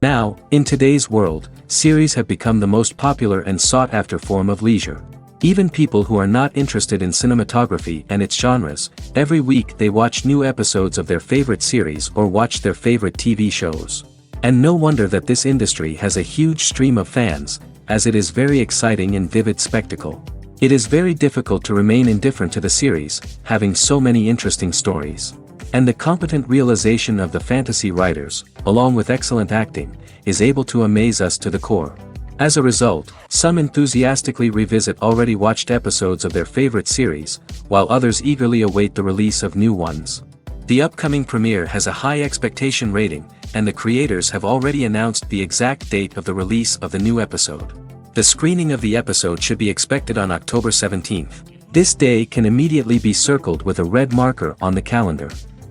Now, in today's world, series have become the most popular and sought-after form of leisure. Even people who are not interested in cinematography and its genres, every week they watch new episodes of their favorite series or watch their favorite TV shows. And no wonder that this industry has a huge stream of fans, as it is very exciting and vivid spectacle. It is very difficult to remain indifferent to the series, having so many interesting stories. And the competent realization of the fantasy writers, along with excellent acting, is able to amaze us to the core. As a result, some enthusiastically revisit already watched episodes of their favorite series, while others eagerly await the release of new ones. The upcoming premiere has a high expectation rating, and the creators have already announced the exact date of the release of the new episode. The screening of the episode should be expected on October 17th. This day can immediately be circled with a red marker on the calendar.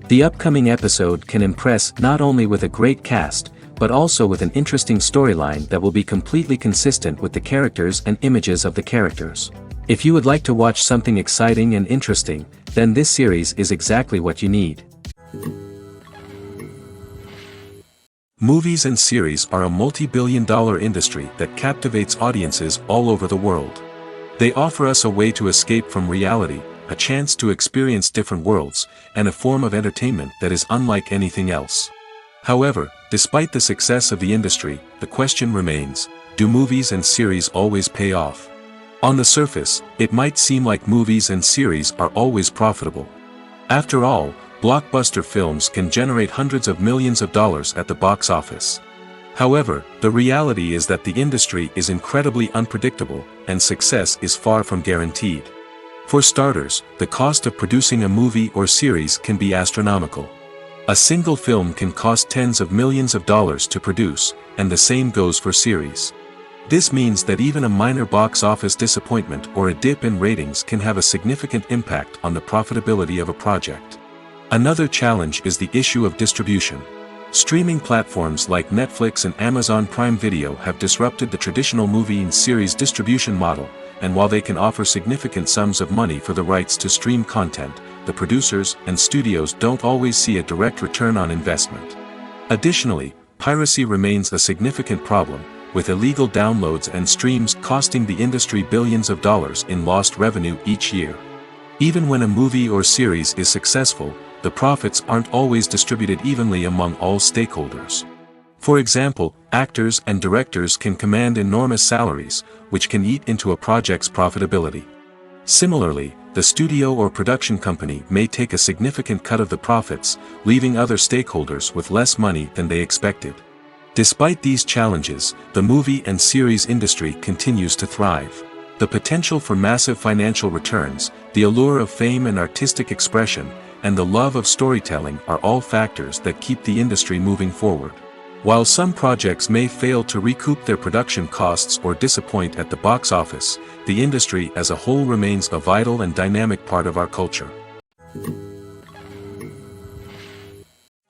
The upcoming episode can impress not only with a great cast, but also with an interesting storyline that will be completely consistent with the characters and images of the characters. If you would like to watch something exciting and interesting, then this series is exactly what you need. Movies and series are a multi-billion-dollar industry that captivates audiences all over the world. They offer us a way to escape from reality, a chance to experience different worlds, and a form of entertainment that is unlike anything else. However, despite the success of the industry, the question remains, do movies and series always pay off? On the surface, it might seem like movies and series are always profitable. After all, blockbuster films can generate hundreds of millions of dollars at the box office. However, the reality is that the industry is incredibly unpredictable, and success is far from guaranteed. For starters, the cost of producing a movie or series can be astronomical. A single film can cost tens of millions of dollars to produce, and the same goes for series. This means that even a minor box office disappointment or a dip in ratings can have a significant impact on the profitability of a project. Another challenge is the issue of distribution. Streaming platforms like Netflix and Amazon Prime Video have disrupted the traditional movie and series distribution model, and while they can offer significant sums of money for the rights to stream content, the producers and studios don't always see a direct return on investment. Additionally, piracy remains a significant problem, with illegal downloads and streams costing the industry billions of dollars in lost revenue each year. Even when a movie or series is successful, the profits aren't always distributed evenly among all stakeholders. For example, actors and directors can command enormous salaries, which can eat into a project's profitability. Similarly, the studio or production company may take a significant cut of the profits, leaving other stakeholders with less money than they expected. Despite these challenges, the movie and series industry continues to thrive. The potential for massive financial returns, the allure of fame and artistic expression, and the love of storytelling are all factors that keep the industry moving forward. While some projects may fail to recoup their production costs or disappoint at the box office, the industry as a whole remains a vital and dynamic part of our culture.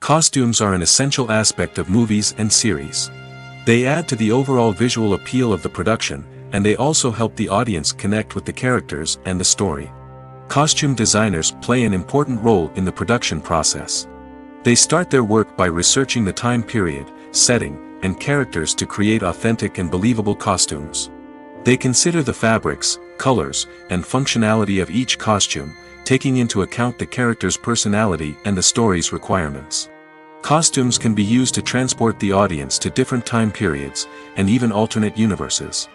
Costumes are an essential aspect of movies and series. They add to the overall visual appeal of the production, and they also help the audience connect with the characters and the story. Costume designers play an important role in the production process. They start their work by researching the time period, setting, and characters to create authentic and believable costumes. They consider the fabrics, colors, and functionality of each costume, taking into account the character's personality and the story's requirements. Costumes can be used to transport the audience to different time periods, and even alternate universes.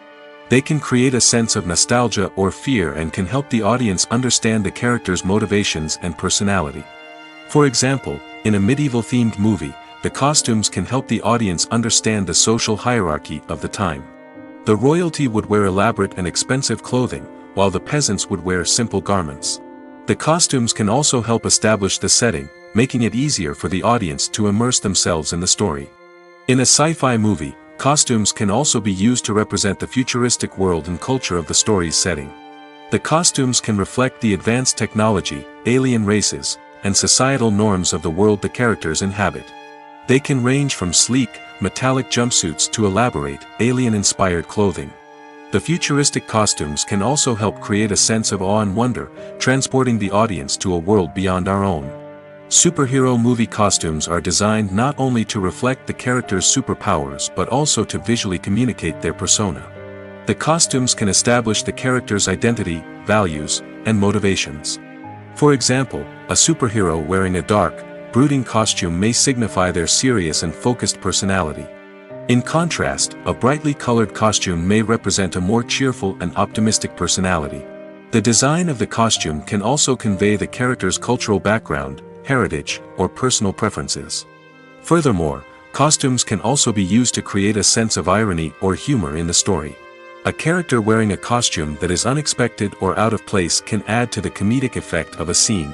They can create a sense of nostalgia or fear and can help the audience understand the character's motivations and personality. For example, in a medieval-themed movie, the costumes can help the audience understand the social hierarchy of the time. The royalty would wear elaborate and expensive clothing, while the peasants would wear simple garments. The costumes can also help establish the setting, making it easier for the audience to immerse themselves in the story. In a sci-fi movie, costumes can also be used to represent the futuristic world and culture of the story's setting. The costumes can reflect the advanced technology, alien races, and societal norms of the world the characters inhabit. They can range from sleek, metallic jumpsuits to elaborate, alien-inspired clothing. The futuristic costumes can also help create a sense of awe and wonder, transporting the audience to a world beyond our own. Superhero movie costumes are designed not only to reflect the character's superpowers but also to visually communicate their persona. The costumes can establish the character's identity, values, and motivations. For example, a superhero wearing a dark, brooding costume may signify their serious and focused personality. In contrast, a brightly colored costume may represent a more cheerful and optimistic personality. The design of the costume can also convey the character's cultural background, heritage, or personal preferences. Furthermore, costumes can also be used to create a sense of irony or humor in the story. A character wearing a costume that is unexpected or out of place can add to the comedic effect of a scene.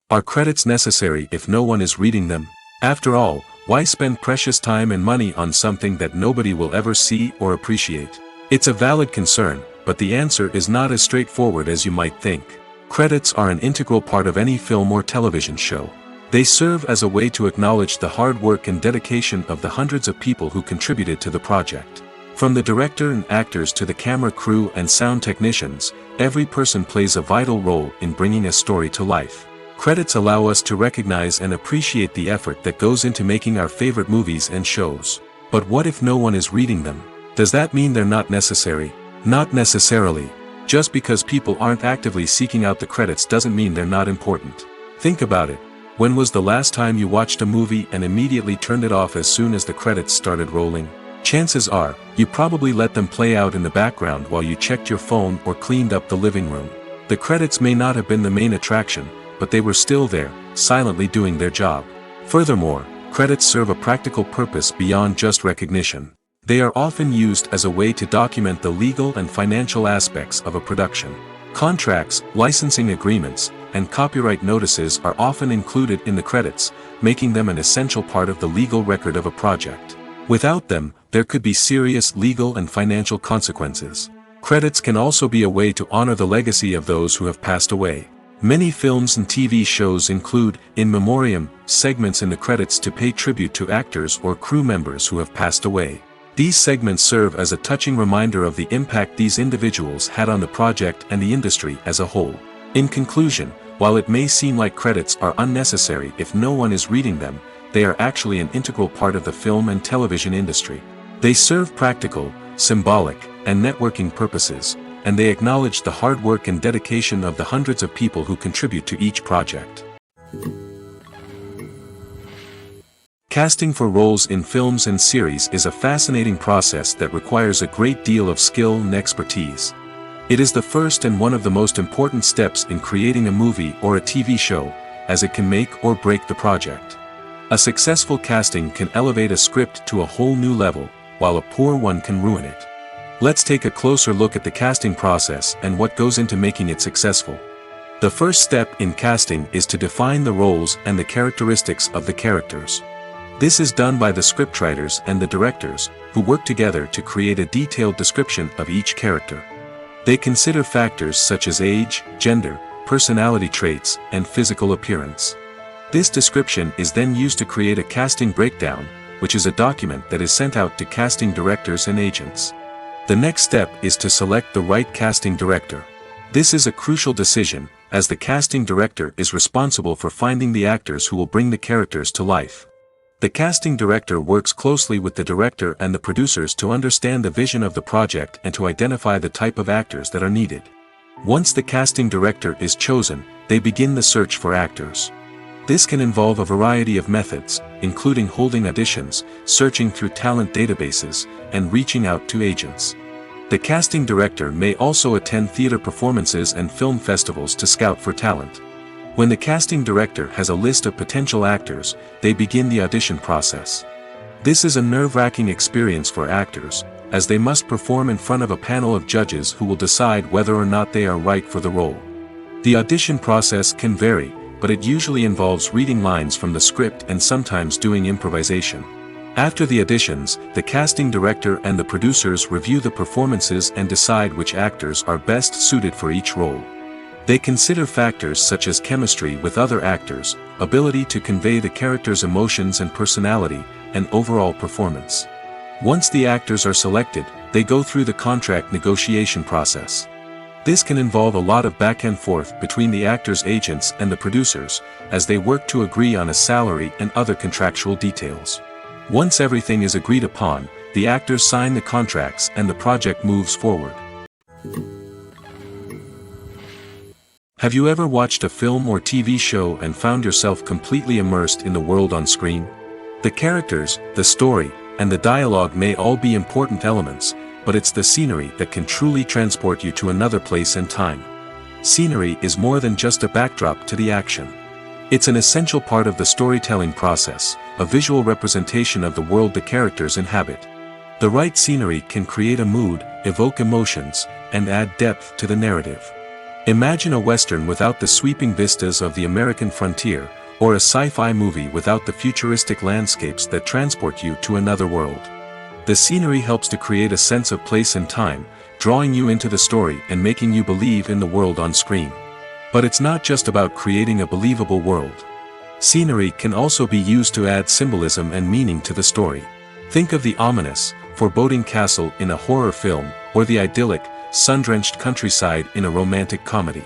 Are credits necessary if no one is reading them? After all, why spend precious time and money on something that nobody will ever see or appreciate? It's a valid concern, but the answer is not as straightforward as you might think. Credits are an integral part of any film or television show. They serve as a way to acknowledge the hard work and dedication of the hundreds of people who contributed to the project. From the director and actors to the camera crew and sound technicians, every person plays a vital role in bringing a story to life. Credits allow us to recognize and appreciate the effort that goes into making our favorite movies and shows. But what if no one is reading them? Does that mean they're not necessary? Not necessarily. Just because people aren't actively seeking out the credits doesn't mean they're not important. Think about it. When was the last time you watched a movie and immediately turned it off as soon as the credits started rolling? Chances are, you probably let them play out in the background while you checked your phone or cleaned up the living room. The credits may not have been the main attraction, but they were still there, silently doing their job. Furthermore, credits serve a practical purpose beyond just recognition. They are often used as a way to document the legal and financial aspects of a production. Contracts, licensing agreements, and copyright notices are often included in the credits, making them an essential part of the legal record of a project. Without them, there could be serious legal and financial consequences. Credits can also be a way to honor the legacy of those who have passed away. Many films and TV shows include, in memoriam, segments in the credits to pay tribute to actors or crew members who have passed away. These segments serve as a touching reminder of the impact these individuals had on the project and the industry as a whole. In conclusion, while it may seem like credits are unnecessary if no one is reading them, they are actually an integral part of the film and television industry. They serve practical, symbolic, and networking purposes, and they acknowledge the hard work and dedication of the hundreds of people who contribute to each project. Casting for roles in films and series is a fascinating process that requires a great deal of skill and expertise. It is the first and one of the most important steps in creating a movie or a TV show, as it can make or break the project. A successful casting can elevate a script to a whole new level, while a poor one can ruin it. Let's take a closer look at the casting process and what goes into making it successful. The first step in casting is to define the roles and the characteristics of the characters. This is done by the scriptwriters and the directors, who work together to create a detailed description of each character. They consider factors such as age, gender, personality traits, and physical appearance. This description is then used to create a casting breakdown, which is a document that is sent out to casting directors and agents. The next step is to select the right casting director. This is a crucial decision, as the casting director is responsible for finding the actors who will bring the characters to life. The casting director works closely with the director and the producers to understand the vision of the project and to identify the type of actors that are needed. Once the casting director is chosen, they begin the search for actors. This can involve a variety of methods, including holding auditions, searching through talent databases, and reaching out to agents. The casting director may also attend theater performances and film festivals to scout for talent. When the casting director has a list of potential actors, they begin the audition process. This is a nerve-wracking experience for actors, as they must perform in front of a panel of judges who will decide whether or not they are right for the role. The audition process can vary, but it usually involves reading lines from the script and sometimes doing improvisation. After the auditions, the casting director and the producers review the performances and decide which actors are best suited for each role. They consider factors such as chemistry with other actors, ability to convey the character's emotions and personality, and overall performance. Once the actors are selected, they go through the contract negotiation process. This can involve a lot of back and forth between the actors' agents and the producers, as they work to agree on a salary and other contractual details. Once everything is agreed upon, the actors sign the contracts and the project moves forward. Have you ever watched a film or TV show and found yourself completely immersed in the world on screen? The characters, the story, and the dialogue may all be important elements, but it's the scenery that can truly transport you to another place and time. Scenery is more than just a backdrop to the action. It's an essential part of the storytelling process, a visual representation of the world the characters inhabit. The right scenery can create a mood, evoke emotions, and add depth to the narrative. Imagine a Western without the sweeping vistas of the American frontier, or a sci-fi movie without the futuristic landscapes that transport you to another world. The scenery helps to create a sense of place and time, drawing you into the story and making you believe in the world on screen. But it's not just about creating a believable world. Scenery can also be used to add symbolism and meaning to the story. Think of the ominous, foreboding castle in a horror film, or the idyllic, sun-drenched countryside in a romantic comedy.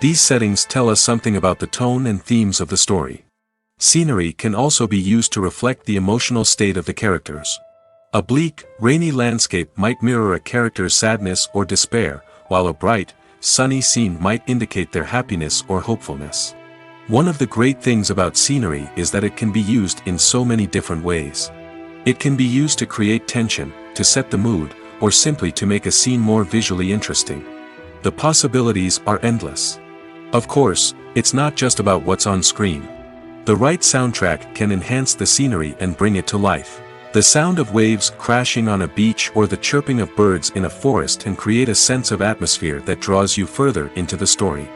These settings tell us something about the tone and themes of the story. Scenery can also be used to reflect the emotional state of the characters. A bleak, rainy landscape might mirror a character's sadness or despair, while a bright, sunny scene might indicate their happiness or hopefulness. One of the great things about scenery is that it can be used in so many different ways. It can be used to create tension, to set the mood, or simply to make a scene more visually interesting. The possibilities are endless. Of course, it's not just about what's on screen. The right soundtrack can enhance the scenery and bring it to life. The sound of waves crashing on a beach or the chirping of birds in a forest can create a sense of atmosphere that draws you further into the story.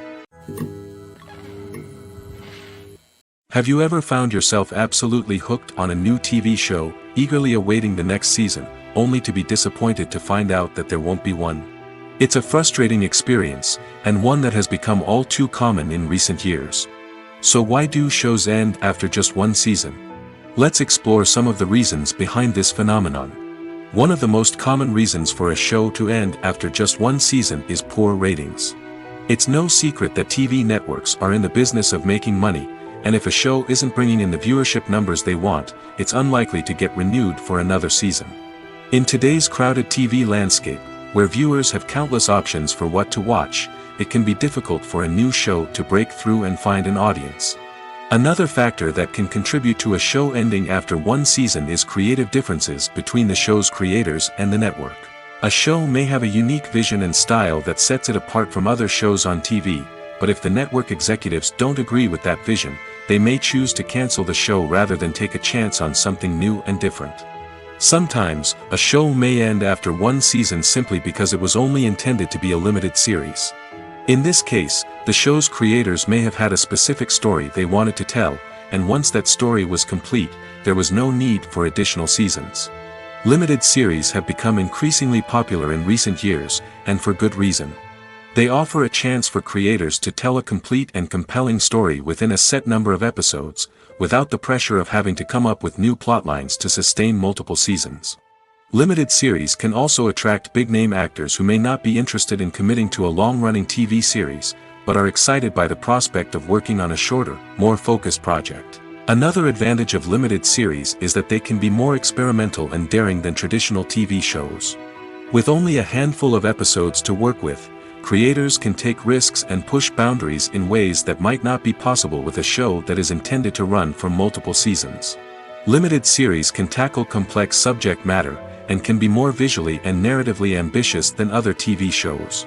Have you ever found yourself absolutely hooked on a new TV show, eagerly awaiting the next season, only to be disappointed to find out that there won't be one? It's a frustrating experience, and one that has become all too common in recent years. So why do shows end after just one season? Let's explore some of the reasons behind this phenomenon. One of the most common reasons for a show to end after just one season is poor ratings. It's no secret that TV networks are in the business of making money, and if a show isn't bringing in the viewership numbers they want, it's unlikely to get renewed for another season. In today's crowded TV landscape, where viewers have countless options for what to watch, it can be difficult for a new show to break through and find an audience. Another factor that can contribute to a show ending after one season is creative differences between the show's creators and the network. A show may have a unique vision and style that sets it apart from other shows on TV, but if the network executives don't agree with that vision, they may choose to cancel the show rather than take a chance on something new and different. Sometimes, a show may end after one season simply because it was only intended to be a limited series. In this case, the show's creators may have had a specific story they wanted to tell, and once that story was complete, there was no need for additional seasons. Limited series have become increasingly popular in recent years, and for good reason. They offer a chance for creators to tell a complete and compelling story within a set number of episodes, without the pressure of having to come up with new plotlines to sustain multiple seasons. Limited series can also attract big-name actors who may not be interested in committing to a long-running TV series, but are excited by the prospect of working on a shorter, more focused project. Another advantage of limited series is that they can be more experimental and daring than traditional TV shows. With only a handful of episodes to work with, creators can take risks and push boundaries in ways that might not be possible with a show that is intended to run for multiple seasons. Limited series can tackle complex subject matter, and can be more visually and narratively ambitious than other TV shows.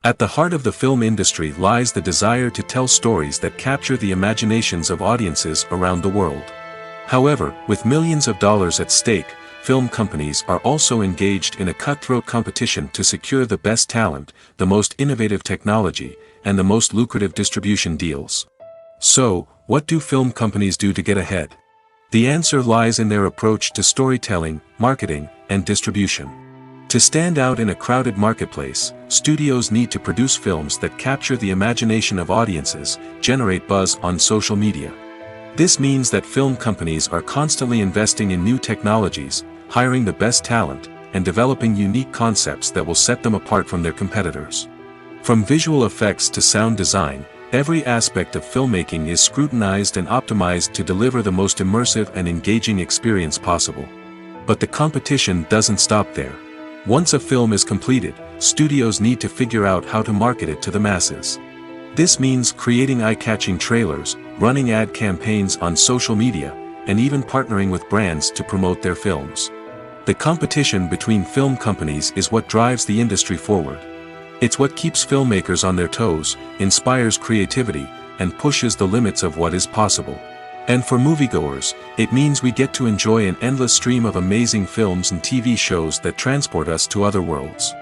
At the heart of the film industry lies the desire to tell stories that capture the imaginations of audiences around the world. However, with millions of dollars at stake, film companies are also engaged in a cutthroat competition to secure the best talent, the most innovative technology, and the most lucrative distribution deals. So, what do film companies do to get ahead? The answer lies in their approach to storytelling, marketing, and distribution. To stand out in a crowded marketplace, studios need to produce films that capture the imagination of audiences, generate buzz on social media. This means that film companies are constantly investing in new technologies, hiring the best talent, and developing unique concepts that will set them apart from their competitors. From visual effects to sound design, every aspect of filmmaking is scrutinized and optimized to deliver the most immersive and engaging experience possible. But the competition doesn't stop there. Once a film is completed, studios need to figure out how to market it to the masses. This means creating eye-catching trailers, running ad campaigns on social media, and even partnering with brands to promote their films. The competition between film companies is what drives the industry forward. It's what keeps filmmakers on their toes, inspires creativity, and pushes the limits of what is possible. And for moviegoers, it means we get to enjoy an endless stream of amazing films and TV shows that transport us to other worlds.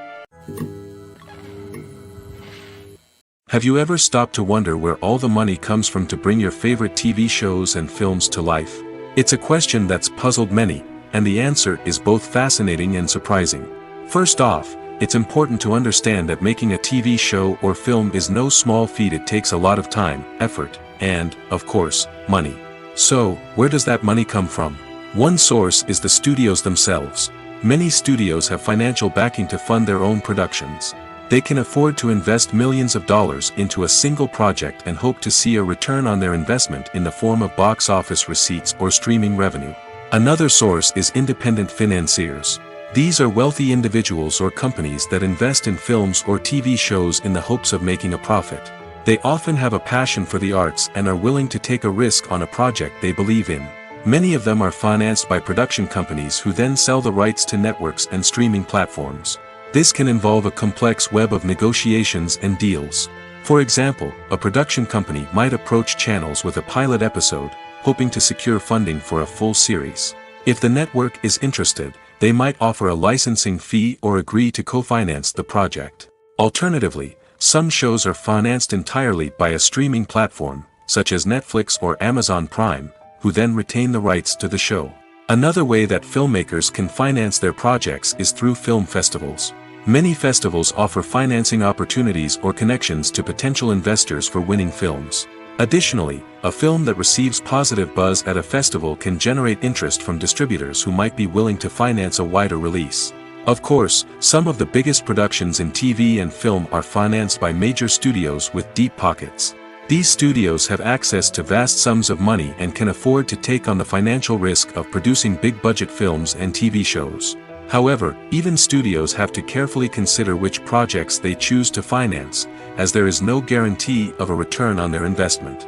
Have you ever stopped to wonder where all the money comes from to bring your favorite TV shows and films to life? It's a question that's puzzled many, and the answer is both fascinating and surprising. First off, it's important to understand that making a TV show or film is no small feat. It takes a lot of time, effort, and, of course, money. So, where does that money come from? One source is the studios themselves. Many studios have financial backing to fund their own productions. They can afford to invest millions of dollars into a single project and hope to see a return on their investment in the form of box office receipts or streaming revenue. Another source is independent financiers. These are wealthy individuals or companies that invest in films or TV shows in the hopes of making a profit. They often have a passion for the arts and are willing to take a risk on a project they believe in. Many of them are financed by production companies who then sell the rights to networks and streaming platforms. This can involve a complex web of negotiations and deals. For example, a production company might approach channels with a pilot episode, hoping to secure funding for a full series. If the network is interested, they might offer a licensing fee or agree to co-finance the project. Alternatively, some shows are financed entirely by a streaming platform, such as Netflix or Amazon Prime, who then retain the rights to the show. Another way that filmmakers can finance their projects is through film festivals. Many festivals offer financing opportunities or connections to potential investors for winning films. Additionally, a film that receives positive buzz at a festival can generate interest from distributors who might be willing to finance a wider release. Of course, some of the biggest productions in TV and film are financed by major studios with deep pockets. These studios have access to vast sums of money and can afford to take on the financial risk of producing big-budget films and TV shows. However, even studios have to carefully consider which projects they choose to finance, as there is no guarantee of a return on their investment.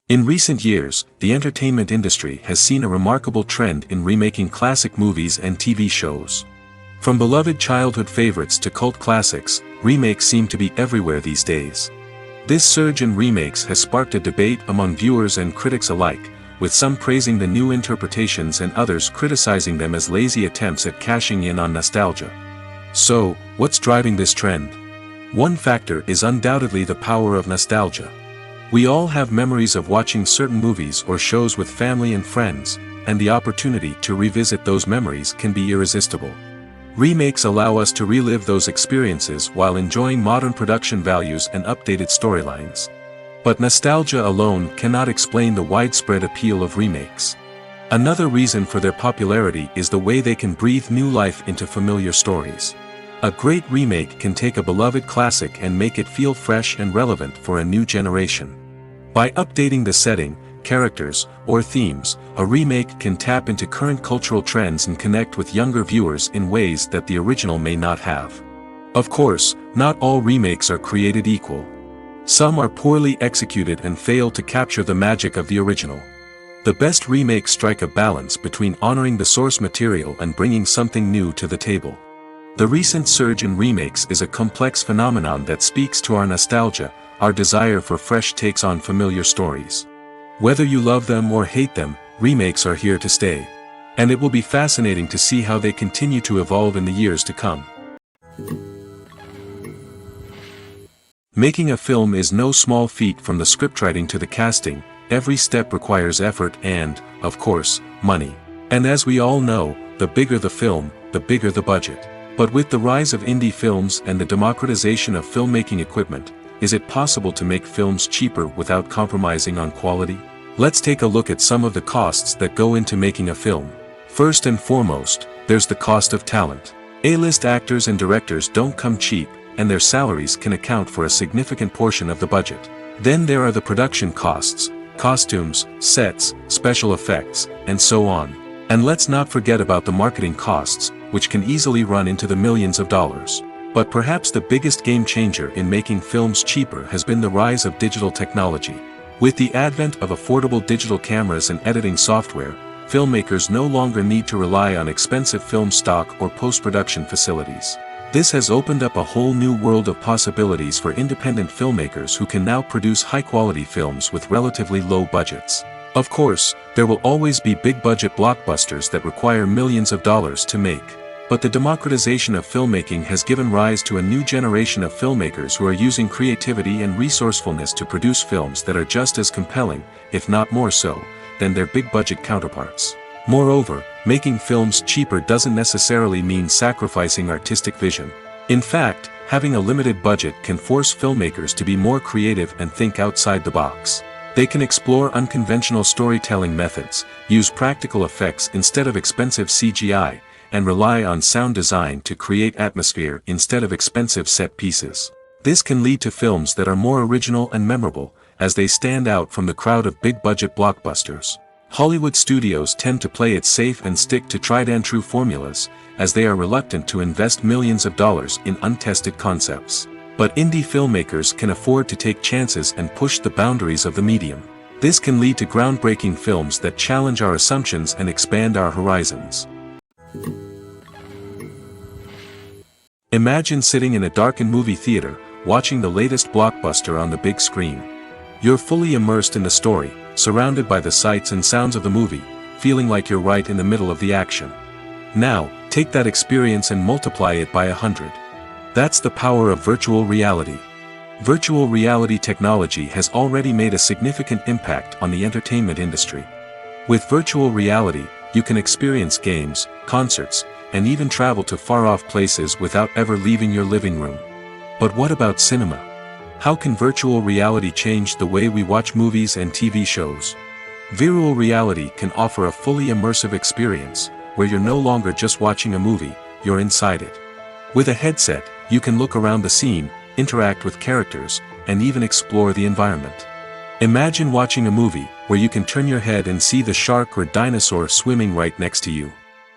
In recent years, the entertainment industry has seen a remarkable trend in remaking classic movies and TV shows. From beloved childhood favorites to cult classics, remakes seem to be everywhere these days. This surge in remakes has sparked a debate among viewers and critics alike, with some praising the new interpretations and others criticizing them as lazy attempts at cashing in on nostalgia. So, what's driving this trend? One factor is undoubtedly the power of nostalgia. We all have memories of watching certain movies or shows with family and friends, and the opportunity to revisit those memories can be irresistible. Remakes allow us to relive those experiences while enjoying modern production values and updated storylines. But nostalgia alone cannot explain the widespread appeal of remakes. Another reason for their popularity is the way they can breathe new life into familiar stories. A great remake can take a beloved classic and make it feel fresh and relevant for a new generation. By updating the setting, characters, or themes, a remake can tap into current cultural trends and connect with younger viewers in ways that the original may not have. Of course, not all remakes are created equal. Some are poorly executed and fail to capture the magic of the original. The best remakes strike a balance between honoring the source material and bringing something new to the table. The recent surge in remakes is a complex phenomenon that speaks to our nostalgia, our desire for fresh takes on familiar stories. Whether you love them or hate them, remakes are here to stay. And it will be fascinating to see how they continue to evolve in the years to come. Making a film is no small feat. From the scriptwriting to the casting, every step requires effort and, of course, money. And as we all know, the bigger the film, the bigger the budget. But with the rise of indie films and the democratization of filmmaking equipment, is it possible to make films cheaper without compromising on quality? Let's take a look at some of the costs that go into making a film. First and foremost, there's the cost of talent. A-list actors and directors don't come cheap, and their salaries can account for a significant portion of the budget. Then there are the production costs, costumes, sets, special effects, and so on. And let's not forget about the marketing costs, which can easily run into the millions of dollars. But perhaps the biggest game changer in making films cheaper has been the rise of digital technology. With the advent of affordable digital cameras and editing software, filmmakers no longer need to rely on expensive film stock or post-production facilities. This has opened up a whole new world of possibilities for independent filmmakers who can now produce high-quality films with relatively low budgets. Of course, there will always be big-budget blockbusters that require millions of dollars to make. But the democratization of filmmaking has given rise to a new generation of filmmakers who are using creativity and resourcefulness to produce films that are just as compelling, if not more so, than their big-budget counterparts. Moreover, making films cheaper doesn't necessarily mean sacrificing artistic vision. In fact, having a limited budget can force filmmakers to be more creative and think outside the box. They can explore unconventional storytelling methods, use practical effects instead of expensive CGI, and rely on sound design to create atmosphere instead of expensive set pieces. This can lead to films that are more original and memorable, as they stand out from the crowd of big-budget blockbusters. Hollywood studios tend to play it safe and stick to tried-and-true formulas, as they are reluctant to invest millions of dollars in untested concepts. But indie filmmakers can afford to take chances and push the boundaries of the medium. This can lead to groundbreaking films that challenge our assumptions and expand our horizons. Imagine sitting in a darkened movie theater, watching the latest blockbuster on the big screen. You're fully immersed in the story, surrounded by the sights and sounds of the movie, feeling like you're right in the middle of the action. Now, take that experience and multiply it by 100. That's the power of virtual reality. Virtual reality technology has already made a significant impact on the entertainment industry. With virtual reality, you can experience games, concerts, and even travel to far-off places without ever leaving your living room. But what about cinema? How can virtual reality change the way we watch movies and TV shows? Virtual reality can offer a fully immersive experience, where you're no longer just watching a movie, you're inside it. With a headset, you can look around the scene, interact with characters, and even explore the environment. Imagine watching a movie, where you can turn your head and see the shark or dinosaur swimming right next to you.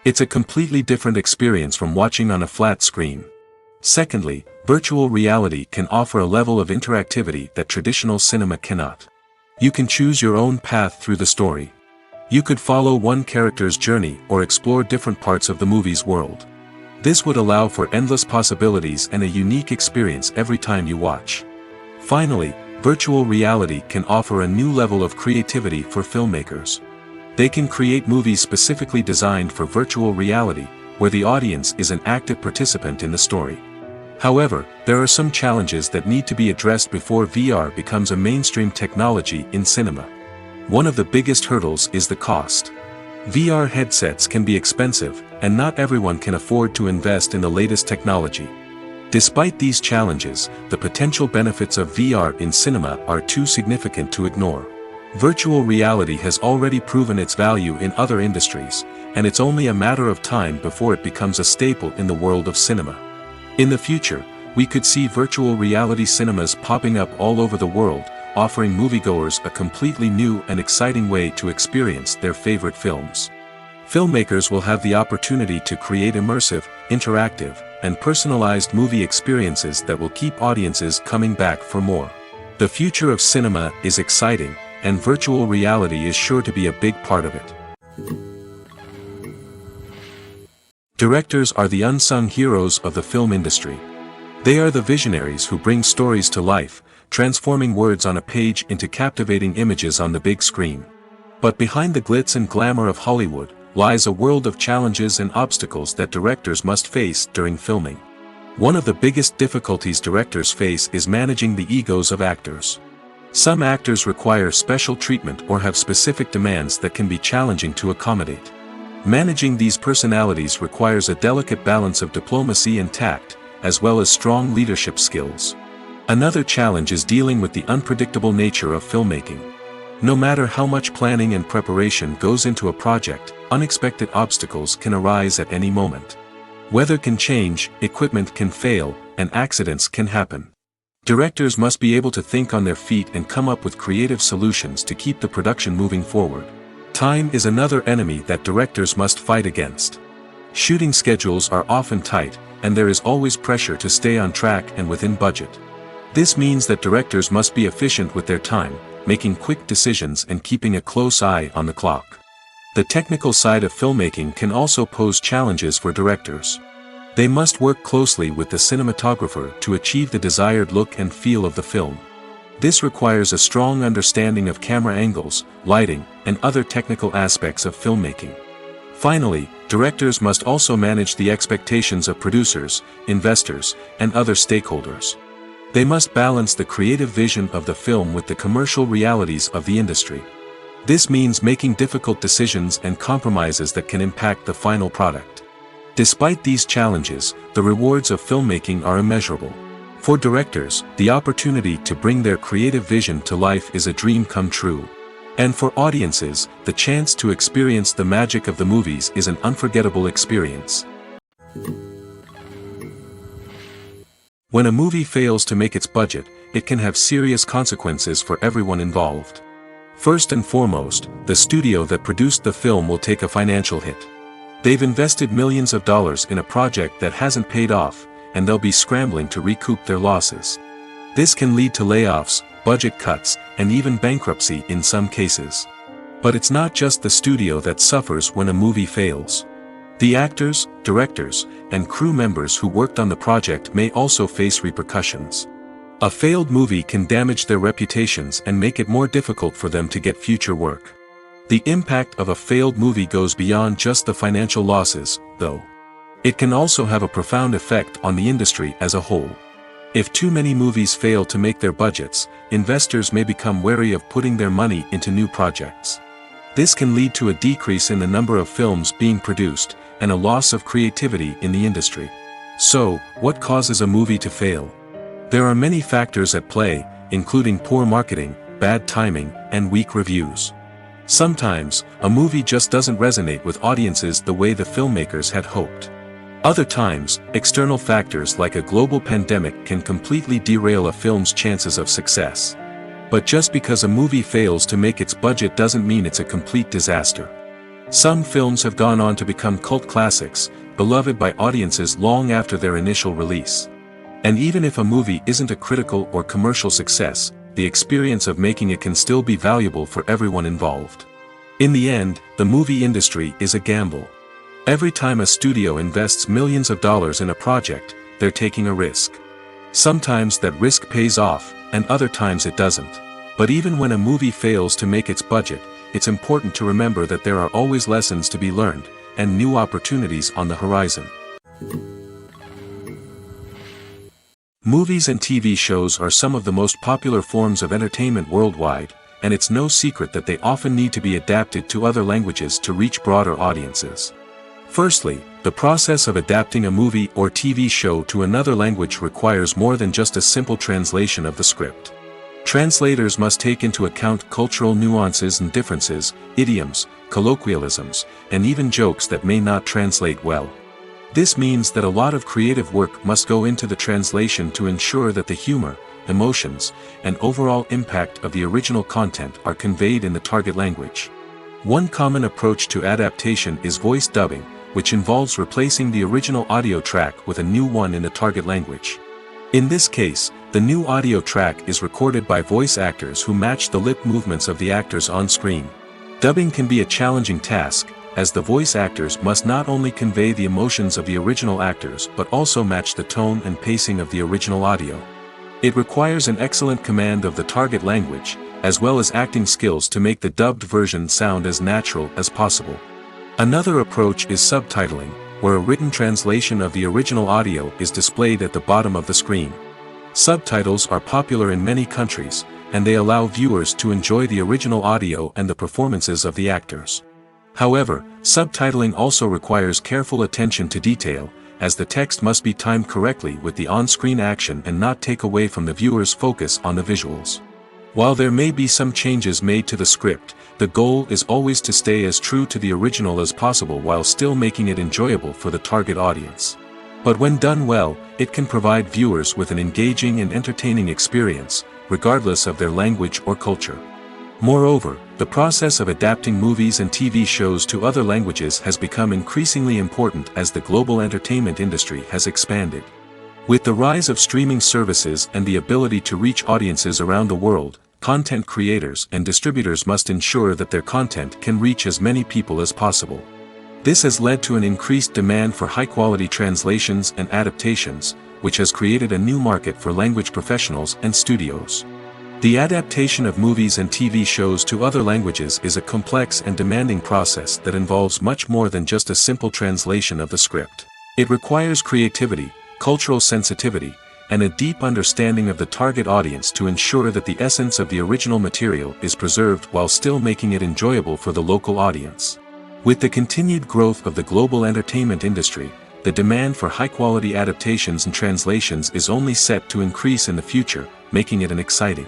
It's a completely different experience from watching on a flat screen. Secondly, virtual reality can offer a level of interactivity that traditional cinema cannot. You can choose your own path through the story. You could follow one character's journey or explore different parts of the movie's world. This would allow for endless possibilities and a unique experience every time you watch. Finally, virtual reality can offer a new level of creativity for filmmakers. They can create movies specifically designed for virtual reality, where the audience is an active participant in the story. However, there are some challenges that need to be addressed before VR becomes a mainstream technology in cinema. One of the biggest hurdles is the cost. VR headsets can be expensive, and not everyone can afford to invest in the latest technology. Despite these challenges, the potential benefits of VR in cinema are too significant to ignore. Virtual reality has already proven its value in other industries, and it's only a matter of time before it becomes a staple in the world of cinema. In the future, we could see virtual reality cinemas popping up all over the world, offering moviegoers a completely new and exciting way to experience their favorite films. Filmmakers will have the opportunity to create immersive, interactive, and personalized movie experiences that will keep audiences coming back for more. The future of cinema is exciting, and virtual reality is sure to be a big part of it. Directors are the unsung heroes of the film industry. They are the visionaries who bring stories to life, transforming words on a page into captivating images on the big screen. But behind the glitz and glamour of Hollywood lies a world of challenges and obstacles that directors must face during filming. One of the biggest difficulties directors face is managing the egos of actors. Some actors require special treatment or have specific demands that can be challenging to accommodate. Managing these personalities requires a delicate balance of diplomacy and tact, as well as strong leadership skills. Another challenge is dealing with the unpredictable nature of filmmaking. No matter how much planning and preparation goes into a project, unexpected obstacles can arise at any moment. Weather can change, equipment can fail, and accidents can happen. Directors must be able to think on their feet and come up with creative solutions to keep the production moving forward. Time is another enemy that directors must fight against. Shooting schedules are often tight, and there is always pressure to stay on track and within budget. This means that directors must be efficient with their time, making quick decisions and keeping a close eye on the clock. The technical side of filmmaking can also pose challenges for directors. They must work closely with the cinematographer to achieve the desired look and feel of the film. This requires a strong understanding of camera angles, lighting, and other technical aspects of filmmaking. Finally, directors must also manage the expectations of producers, investors, and other stakeholders. They must balance the creative vision of the film with the commercial realities of the industry. This means making difficult decisions and compromises that can impact the final product. Despite these challenges, the rewards of filmmaking are immeasurable. For directors, the opportunity to bring their creative vision to life is a dream come true. And for audiences, the chance to experience the magic of the movies is an unforgettable experience. When a movie fails to make its budget, it can have serious consequences for everyone involved. First and foremost, the studio that produced the film will take a financial hit. They've invested millions of dollars in a project that hasn't paid off, and they'll be scrambling to recoup their losses. This can lead to layoffs, budget cuts, and even bankruptcy in some cases. But it's not just the studio that suffers when a movie fails. The actors, directors, and crew members who worked on the project may also face repercussions. A failed movie can damage their reputations and make it more difficult for them to get future work. The impact of a failed movie goes beyond just the financial losses, though. It can also have a profound effect on the industry as a whole. If too many movies fail to make their budgets, investors may become wary of putting their money into new projects. This can lead to a decrease in the number of films being produced, and a loss of creativity in the industry. So, what causes a movie to fail? There are many factors at play, including poor marketing, bad timing, and weak reviews. Sometimes, a movie just doesn't resonate with audiences the way the filmmakers had hoped. Other times, external factors like a global pandemic can completely derail a film's chances of success. But just because a movie fails to make its budget doesn't mean it's a complete disaster. Some films have gone on to become cult classics, beloved by audiences long after their initial release. And even if a movie isn't a critical or commercial success, the experience of making it can still be valuable for everyone involved. In the end, the movie industry is a gamble. Every time a studio invests millions of dollars in a project, they're taking a risk. Sometimes that risk pays off, and other times it doesn't. But even when a movie fails to make its budget, it's important to remember that there are always lessons to be learned, and new opportunities on the horizon. Movies and TV shows are some of the most popular forms of entertainment worldwide, and it's no secret that they often need to be adapted to other languages to reach broader audiences. Firstly, the process of adapting a movie or TV show to another language requires more than just a simple translation of the script. Translators must take into account cultural nuances and differences, idioms, colloquialisms, and even jokes that may not translate well. This means that a lot of creative work must go into the translation to ensure that the humor, emotions, and overall impact of the original content are conveyed in the target language. One common approach to adaptation is voice dubbing, which involves replacing the original audio track with a new one in the target language. In this case, the new audio track is recorded by voice actors who match the lip movements of the actors on screen. Dubbing can be a challenging task, as the voice actors must not only convey the emotions of the original actors but also match the tone and pacing of the original audio. It requires an excellent command of the target language, as well as acting skills to make the dubbed version sound as natural as possible. Another approach is subtitling, where a written translation of the original audio is displayed at the bottom of the screen. Subtitles are popular in many countries, and they allow viewers to enjoy the original audio and the performances of the actors. However, subtitling also requires careful attention to detail, as the text must be timed correctly with the on-screen action and not take away from the viewer's focus on the visuals. While there may be some changes made to the script, the goal is always to stay as true to the original as possible while still making it enjoyable for the target audience. But when done well, it can provide viewers with an engaging and entertaining experience, regardless of their language or culture. Moreover, the process of adapting movies and TV shows to other languages has become increasingly important as the global entertainment industry has expanded. With the rise of streaming services and the ability to reach audiences around the world, content creators and distributors must ensure that their content can reach as many people as possible. This has led to an increased demand for high-quality translations and adaptations, which has created a new market for language professionals and studios. The adaptation of movies and TV shows to other languages is a complex and demanding process that involves much more than just a simple translation of the script. It requires creativity, cultural sensitivity, and a deep understanding of the target audience to ensure that the essence of the original material is preserved while still making it enjoyable for the local audience. With the continued growth of the global entertainment industry, the demand for high-quality adaptations and translations is only set to increase in the future, making it an exciting.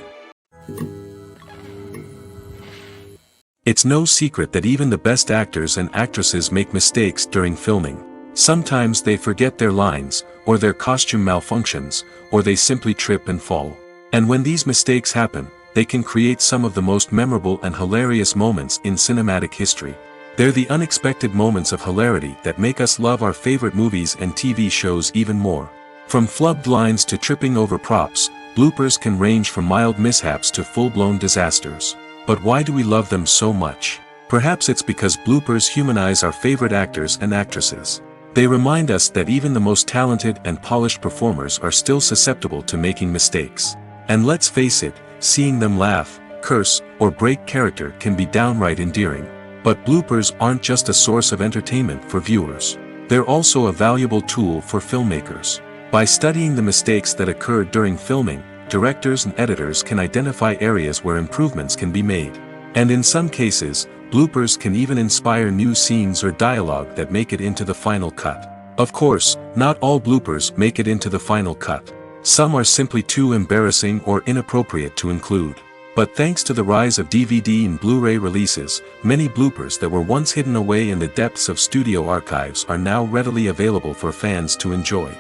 It's no secret that even the best actors and actresses make mistakes during filming. Sometimes they forget their lines, or their costume malfunctions, or they simply trip and fall. And when these mistakes happen, they can create some of the most memorable and hilarious moments in cinematic history. They're the unexpected moments of hilarity that make us love our favorite movies and TV shows even more. From flubbed lines to tripping over props, bloopers can range from mild mishaps to full-blown disasters. But why do we love them so much? Perhaps it's because bloopers humanize our favorite actors and actresses. They remind us that even the most talented and polished performers are still susceptible to making mistakes. And let's face it, seeing them laugh, curse, or break character can be downright endearing. But bloopers aren't just a source of entertainment for viewers. They're also a valuable tool for filmmakers. By studying the mistakes that occurred during filming, directors and editors can identify areas where improvements can be made. And in some cases, bloopers can even inspire new scenes or dialogue that make it into the final cut. Of course, not all bloopers make it into the final cut. Some are simply too embarrassing or inappropriate to include. But thanks to the rise of DVD and Blu-ray releases, many bloopers that were once hidden away in the depths of studio archives are now readily available for fans to enjoy.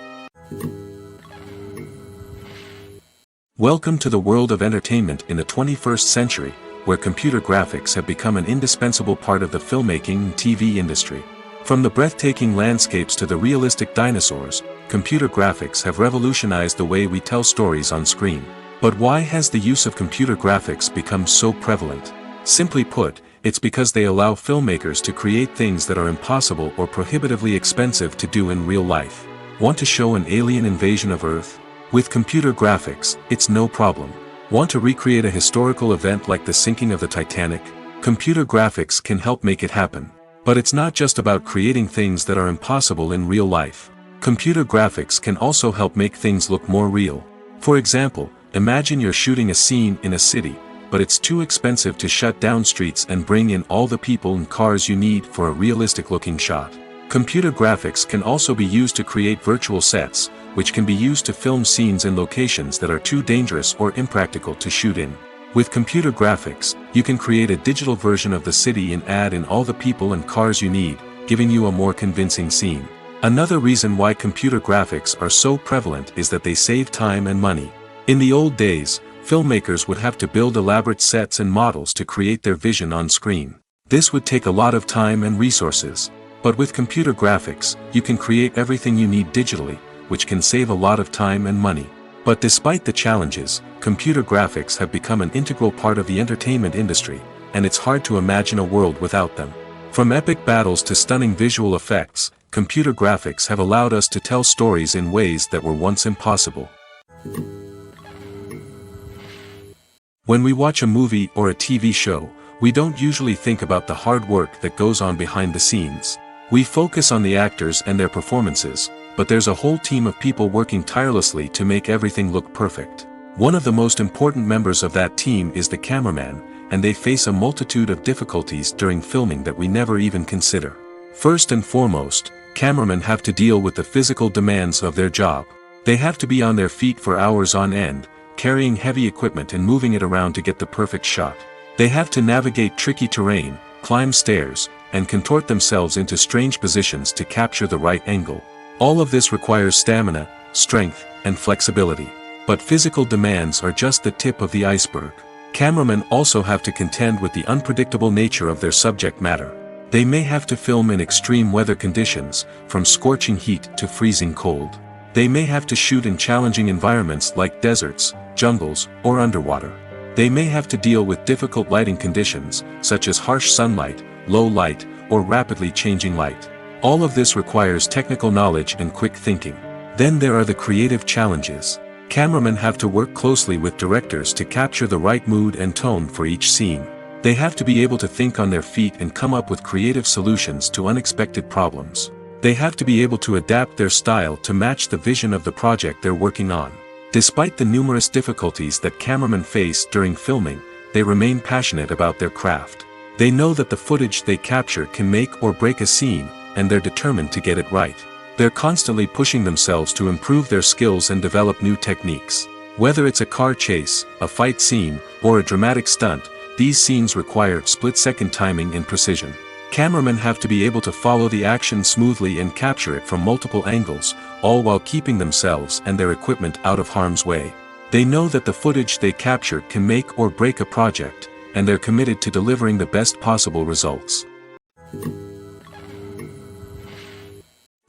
Welcome to the world of entertainment in the 21st century, where computer graphics have become an indispensable part of the filmmaking and TV industry. From the breathtaking landscapes to the realistic dinosaurs, computer graphics have revolutionized the way we tell stories on screen. But why has the use of computer graphics become so prevalent? Simply put, it's because they allow filmmakers to create things that are impossible or prohibitively expensive to do in real life. Want to show an alien invasion of Earth? With computer graphics, it's no problem. Want to recreate a historical event like the sinking of the Titanic? Computer graphics can help make it happen. But it's not just about creating things that are impossible in real life. Computer graphics can also help make things look more real. For example, imagine you're shooting a scene in a city, but it's too expensive to shut down streets and bring in all the people and cars you need for a realistic-looking shot. Computer graphics can also be used to create virtual sets, which can be used to film scenes in locations that are too dangerous or impractical to shoot in. With computer graphics, you can create a digital version of the city and add in all the people and cars you need, giving you a more convincing scene. Another reason why computer graphics are so prevalent is that they save time and money. In the old days, filmmakers would have to build elaborate sets and models to create their vision on screen. This would take a lot of time and resources. But with computer graphics, you can create everything you need digitally, which can save a lot of time and money. But despite the challenges, computer graphics have become an integral part of the entertainment industry, and it's hard to imagine a world without them. From epic battles to stunning visual effects, computer graphics have allowed us to tell stories in ways that were once impossible. When we watch a movie or a TV show, we don't usually think about the hard work that goes on behind the scenes. We focus on the actors and their performances, but there's a whole team of people working tirelessly to make everything look perfect. One of the most important members of that team is the cameraman, and they face a multitude of difficulties during filming that we never even consider. First and foremost, cameramen have to deal with the physical demands of their job. They have to be on their feet for hours on end, carrying heavy equipment and moving it around to get the perfect shot. They have to navigate tricky terrain, climb stairs, and contort themselves into strange positions to capture the right angle. All of this requires stamina, strength, and flexibility. But physical demands are just the tip of the iceberg. Cameramen also have to contend with the unpredictable nature of their subject matter. They may have to film in extreme weather conditions, from scorching heat to freezing cold. They may have to shoot in challenging environments like deserts, jungles, or underwater. They may have to deal with difficult lighting conditions, such as harsh sunlight, low light, or rapidly changing light. All of this requires technical knowledge and quick thinking. Then there are the creative challenges. Cameramen have to work closely with directors to capture the right mood and tone for each scene. They have to be able to think on their feet and come up with creative solutions to unexpected problems. They have to be able to adapt their style to match the vision of the project they're working on. Despite the numerous difficulties that cameramen face during filming, they remain passionate about their craft. They know that the footage they capture can make or break a scene, and they're determined to get it right. They're constantly pushing themselves to improve their skills and develop new techniques. Whether it's a car chase, a fight scene, or a dramatic stunt, these scenes require split-second timing and precision. Cameramen have to be able to follow the action smoothly and capture it from multiple angles, all while keeping themselves and their equipment out of harm's way. They know that the footage they capture can make or break a project, and they're committed to delivering the best possible results.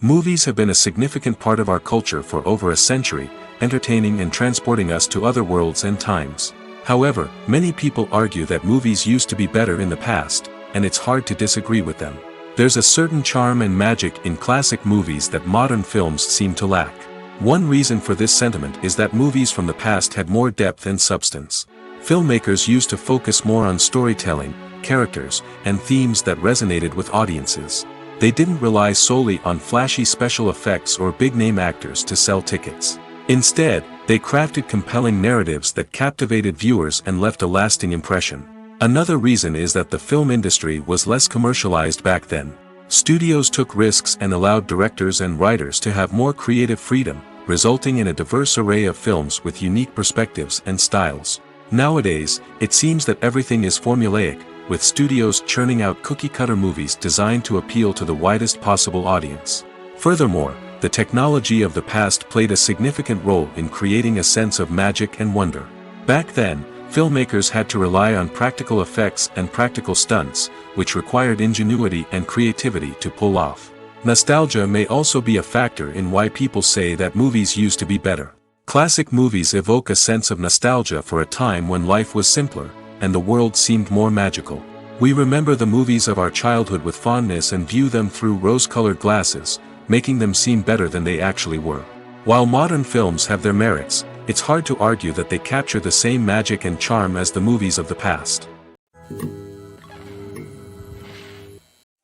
Movies have been a significant part of our culture for over a century, entertaining and transporting us to other worlds and times. However, many people argue that movies used to be better in the past, and it's hard to disagree with them. There's a certain charm and magic in classic movies that modern films seem to lack. One reason for this sentiment is that movies from the past had more depth and substance. Filmmakers used to focus more on storytelling, characters, and themes that resonated with audiences. They didn't rely solely on flashy special effects or big-name actors to sell tickets. Instead, they crafted compelling narratives that captivated viewers and left a lasting impression. Another reason is that the film industry was less commercialized back then. Studios took risks and allowed directors and writers to have more creative freedom, resulting in a diverse array of films with unique perspectives and styles. Nowadays, it seems that everything is formulaic, with studios churning out cookie-cutter movies designed to appeal to the widest possible audience. Furthermore, the technology of the past played a significant role in creating a sense of magic and wonder. Back then, filmmakers had to rely on practical effects and practical stunts, which required ingenuity and creativity to pull off. Nostalgia may also be a factor in why people say that movies used to be better. Classic movies evoke a sense of nostalgia for a time when life was simpler, and the world seemed more magical. We remember the movies of our childhood with fondness and view them through rose-colored glasses, making them seem better than they actually were. While modern films have their merits, it's hard to argue that they capture the same magic and charm as the movies of the past.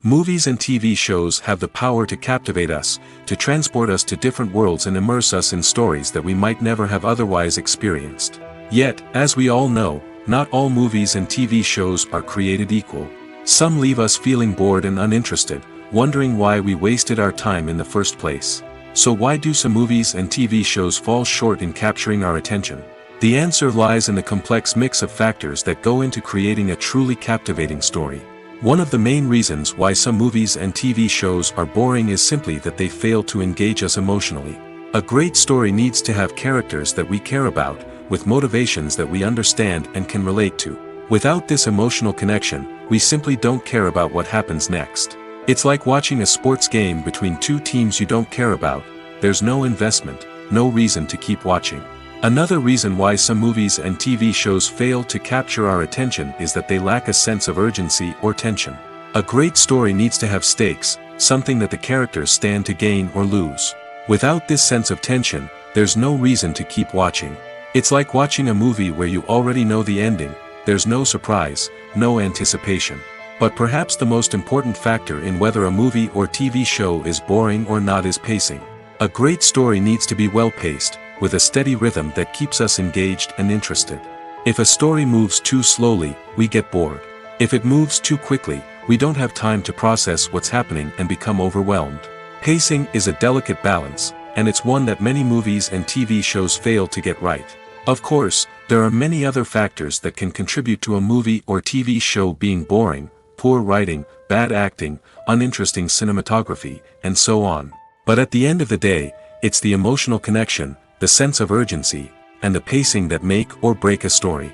Movies and TV shows have the power to captivate us, to transport us to different worlds and immerse us in stories that we might never have otherwise experienced. Yet, as we all know, not all movies and TV shows are created equal. Some leave us feeling bored and uninterested, wondering why we wasted our time in the first place. So why do some movies and TV shows fall short in capturing our attention? The answer lies in the complex mix of factors that go into creating a truly captivating story. One of the main reasons why some movies and TV shows are boring is simply that they fail to engage us emotionally. A great story needs to have characters that we care about, with motivations that we understand and can relate to. Without this emotional connection, we simply don't care about what happens next. It's like watching a sports game between two teams you don't care about. There's no investment, no reason to keep watching. Another reason why some movies and TV shows fail to capture our attention is that they lack a sense of urgency or tension. A great story needs to have stakes, something that the characters stand to gain or lose. Without this sense of tension, there's no reason to keep watching. It's like watching a movie where you already know the ending. There's no surprise, no anticipation. But perhaps the most important factor in whether a movie or TV show is boring or not is pacing. A great story needs to be well-paced, with a steady rhythm that keeps us engaged and interested. If a story moves too slowly, we get bored. If it moves too quickly, we don't have time to process what's happening and become overwhelmed. Pacing is a delicate balance, and it's one that many movies and TV shows fail to get right. Of course, there are many other factors that can contribute to a movie or TV show being boring: poor writing, bad acting, uninteresting cinematography, and so on. But at the end of the day, it's the emotional connection, the sense of urgency, and the pacing that make or break a story.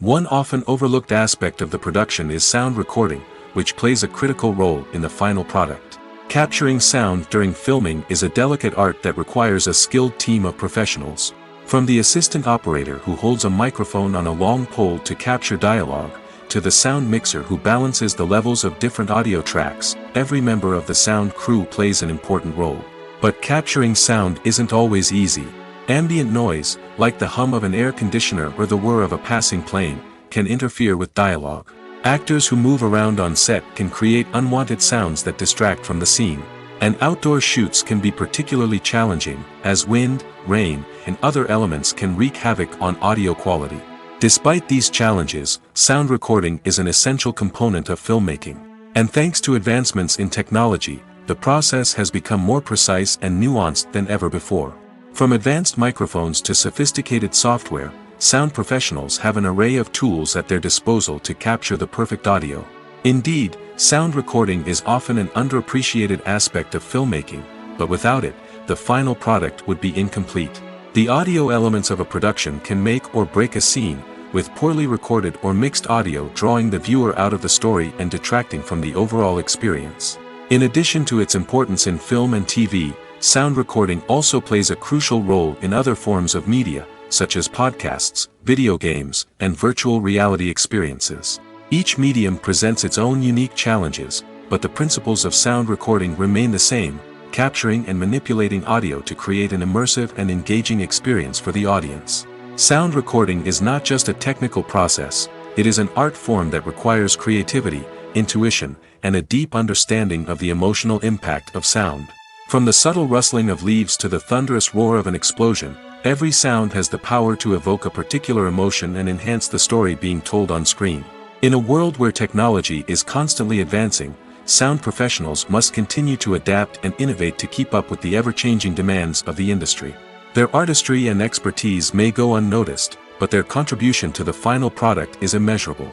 One often overlooked aspect of the production is sound recording, which plays a critical role in the final product. Capturing sound during filming is a delicate art that requires a skilled team of professionals. From the assistant operator who holds a microphone on a long pole to capture dialogue, to the sound mixer who balances the levels of different audio tracks, every member of the sound crew plays an important role. But capturing sound isn't always easy. Ambient noise, like the hum of an air conditioner or the whir of a passing plane, can interfere with dialogue. Actors who move around on set can create unwanted sounds that distract from the scene. And outdoor shoots can be particularly challenging, as wind, rain, and other elements can wreak havoc on audio quality. Despite these challenges, sound recording is an essential component of filmmaking. And thanks to advancements in technology, the process has become more precise and nuanced than ever before. From advanced microphones to sophisticated software, sound professionals have an array of tools at their disposal to capture the perfect audio. Indeed, sound recording is often an underappreciated aspect of filmmaking, but without it, the final product would be incomplete. The audio elements of a production can make or break a scene, with poorly recorded or mixed audio drawing the viewer out of the story and detracting from the overall experience. In addition to its importance in film and TV, sound recording also plays a crucial role in other forms of media, such as podcasts, video games, and virtual reality experiences. Each medium presents its own unique challenges, but the principles of sound recording remain the same: capturing and manipulating audio to create an immersive and engaging experience for the audience. Sound recording is not just a technical process, it is an art form that requires creativity, intuition, and a deep understanding of the emotional impact of sound. From the subtle rustling of leaves to the thunderous roar of an explosion, every sound has the power to evoke a particular emotion and enhance the story being told on screen. In a world where technology is constantly advancing, sound professionals must continue to adapt and innovate to keep up with the ever-changing demands of the industry. Their artistry and expertise may go unnoticed, but their contribution to the final product is immeasurable.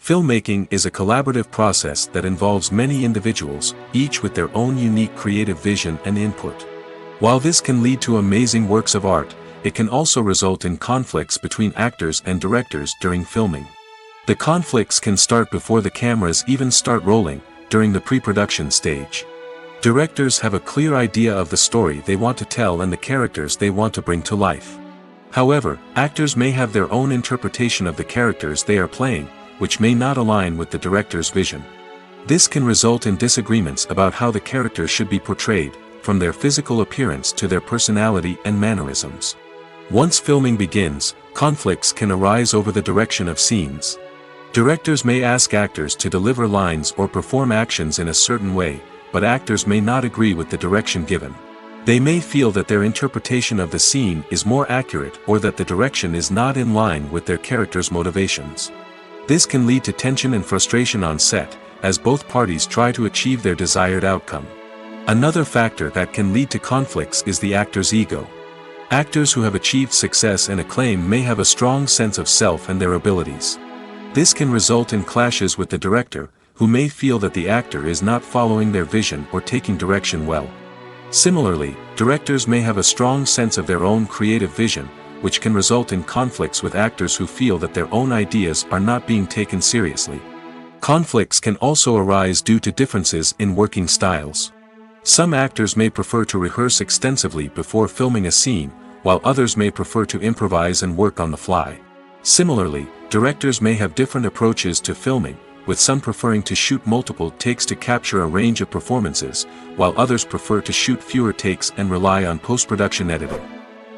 Filmmaking is a collaborative process that involves many individuals, each with their own unique creative vision and input. While this can lead to amazing works of art, it can also result in conflicts between actors and directors during filming. The conflicts can start before the cameras even start rolling, during the pre-production stage. Directors have a clear idea of the story they want to tell and the characters they want to bring to life. However, actors may have their own interpretation of the characters they are playing, which may not align with the director's vision. This can result in disagreements about how the characters should be portrayed, from their physical appearance to their personality and mannerisms. Once filming begins, conflicts can arise over the direction of scenes. Directors may ask actors to deliver lines or perform actions in a certain way, but actors may not agree with the direction given. They may feel that their interpretation of the scene is more accurate or that the direction is not in line with their character's motivations. This can lead to tension and frustration on set, as both parties try to achieve their desired outcome. Another factor that can lead to conflicts is the actor's ego. Actors who have achieved success and acclaim may have a strong sense of self and their abilities. This can result in clashes with the director, who may feel that the actor is not following their vision or taking direction well. Similarly, directors may have a strong sense of their own creative vision, which can result in conflicts with actors who feel that their own ideas are not being taken seriously. Conflicts can also arise due to differences in working styles. Some actors may prefer to rehearse extensively before filming a scene, while others may prefer to improvise and work on the fly. Similarly, directors may have different approaches to filming, with some preferring to shoot multiple takes to capture a range of performances, while others prefer to shoot fewer takes and rely on post-production editing.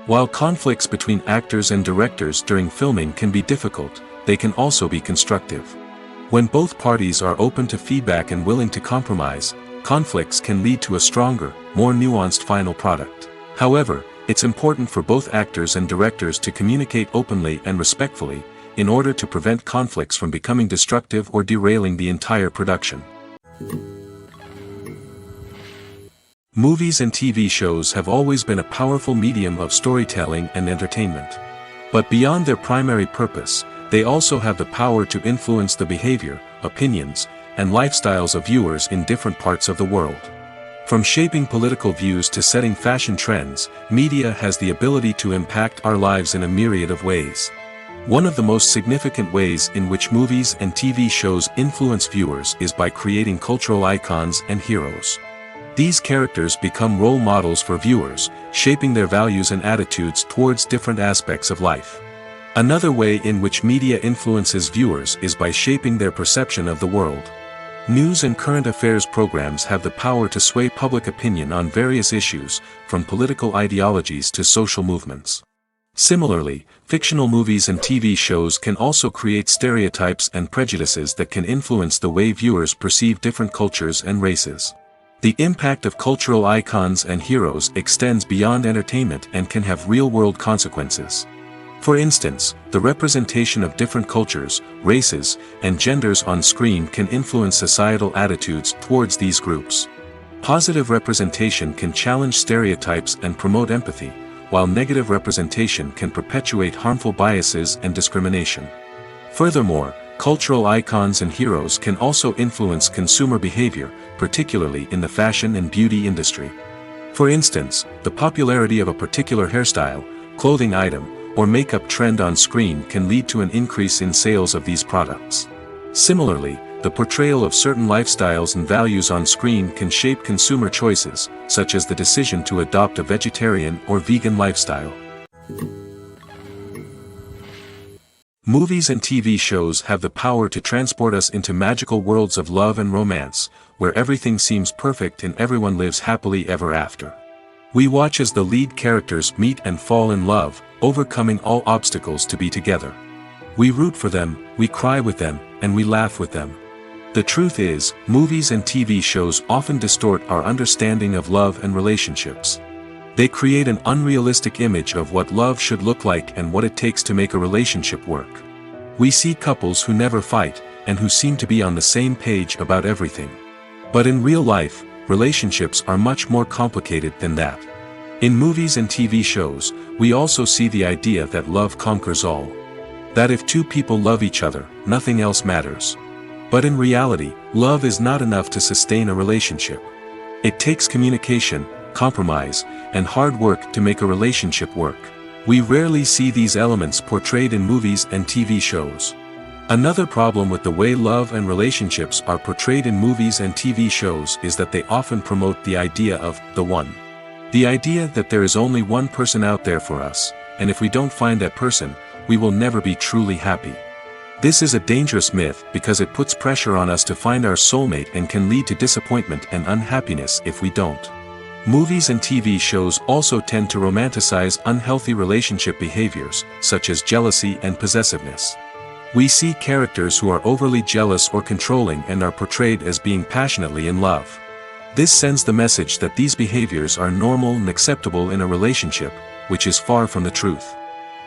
While conflicts between actors and directors during filming can be difficult, they can also be constructive. When both parties are open to feedback and willing to compromise, conflicts can lead to a stronger, more nuanced final product. However, it's important for both actors and directors to communicate openly and respectfully, in order to prevent conflicts from becoming destructive or derailing the entire production. Movies and TV shows have always been a powerful medium of storytelling and entertainment. But beyond their primary purpose, they also have the power to influence the behavior, opinions, and lifestyles of viewers in different parts of the world. From shaping political views to setting fashion trends, media has the ability to impact our lives in a myriad of ways. One of the most significant ways in which movies and TV shows influence viewers is by creating cultural icons and heroes. These characters become role models for viewers, shaping their values and attitudes towards different aspects of life. Another way in which media influences viewers is by shaping their perception of the world. News and current affairs programs have the power to sway public opinion on various issues, from political ideologies to social movements. Similarly, fictional movies and TV shows can also create stereotypes and prejudices that can influence the way viewers perceive different cultures and races. The impact of cultural icons and heroes extends beyond entertainment and can have real-world consequences. For instance, the representation of different cultures, races, and genders on screen can influence societal attitudes towards these groups. Positive representation can challenge stereotypes and promote empathy, while negative representation can perpetuate harmful biases and discrimination. Furthermore, cultural icons and heroes can also influence consumer behavior, particularly in the fashion and beauty industry. For instance, the popularity of a particular hairstyle, clothing item, or makeup trend on screen can lead to an increase in sales of these products. Similarly, the portrayal of certain lifestyles and values on screen can shape consumer choices, such as the decision to adopt a vegetarian or vegan lifestyle. Movies and TV shows have the power to transport us into magical worlds of love and romance, where everything seems perfect and everyone lives happily ever after. We watch as the lead characters meet and fall in love, overcoming all obstacles to be together. We root for them, we cry with them, and we laugh with them. The truth is, movies and TV shows often distort our understanding of love and relationships. They create an unrealistic image of what love should look like and what it takes to make a relationship work. We see couples who never fight, and who seem to be on the same page about everything. But in real life, relationships are much more complicated than that. In movies and TV shows, we also see the idea that love conquers all. That if two people love each other, nothing else matters. But in reality, love is not enough to sustain a relationship. It takes communication, compromise, and hard work to make a relationship work. We rarely see these elements portrayed in movies and TV shows. Another problem with the way love and relationships are portrayed in movies and TV shows is that they often promote the idea of the one. The idea that there is only one person out there for us, and if we don't find that person, we will never be truly happy. This is a dangerous myth because it puts pressure on us to find our soulmate and can lead to disappointment and unhappiness if we don't. Movies and TV shows also tend to romanticize unhealthy relationship behaviors, such as jealousy and possessiveness. We see characters who are overly jealous or controlling and are portrayed as being passionately in love. This sends the message that these behaviors are normal and acceptable in a relationship, which is far from the truth.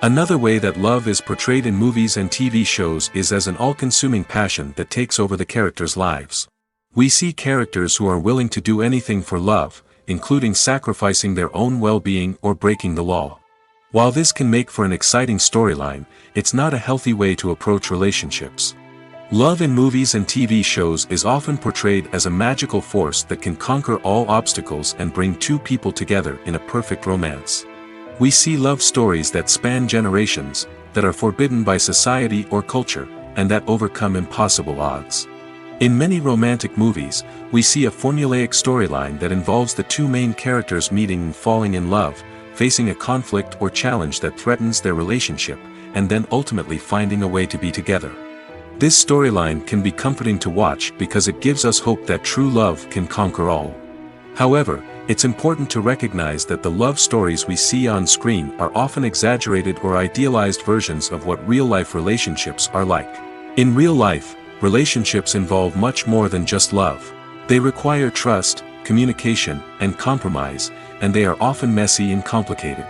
Another way that love is portrayed in movies and TV shows is as an all-consuming passion that takes over the characters' lives. We see characters who are willing to do anything for love, including sacrificing their own well-being or breaking the law. While this can make for an exciting storyline, it's not a healthy way to approach relationships. Love in movies and TV shows is often portrayed as a magical force that can conquer all obstacles and bring two people together in a perfect romance. We see love stories that span generations, that are forbidden by society or culture, and that overcome impossible odds. In many romantic movies, we see a formulaic storyline that involves the two main characters meeting and falling in love, facing a conflict or challenge that threatens their relationship, and then ultimately finding a way to be together. This storyline can be comforting to watch because it gives us hope that true love can conquer all. However, it's important to recognize that the love stories we see on screen are often exaggerated or idealized versions of what real-life relationships are like. In real life, relationships involve much more than just love. They require trust, communication, and compromise, and they are often messy and complicated.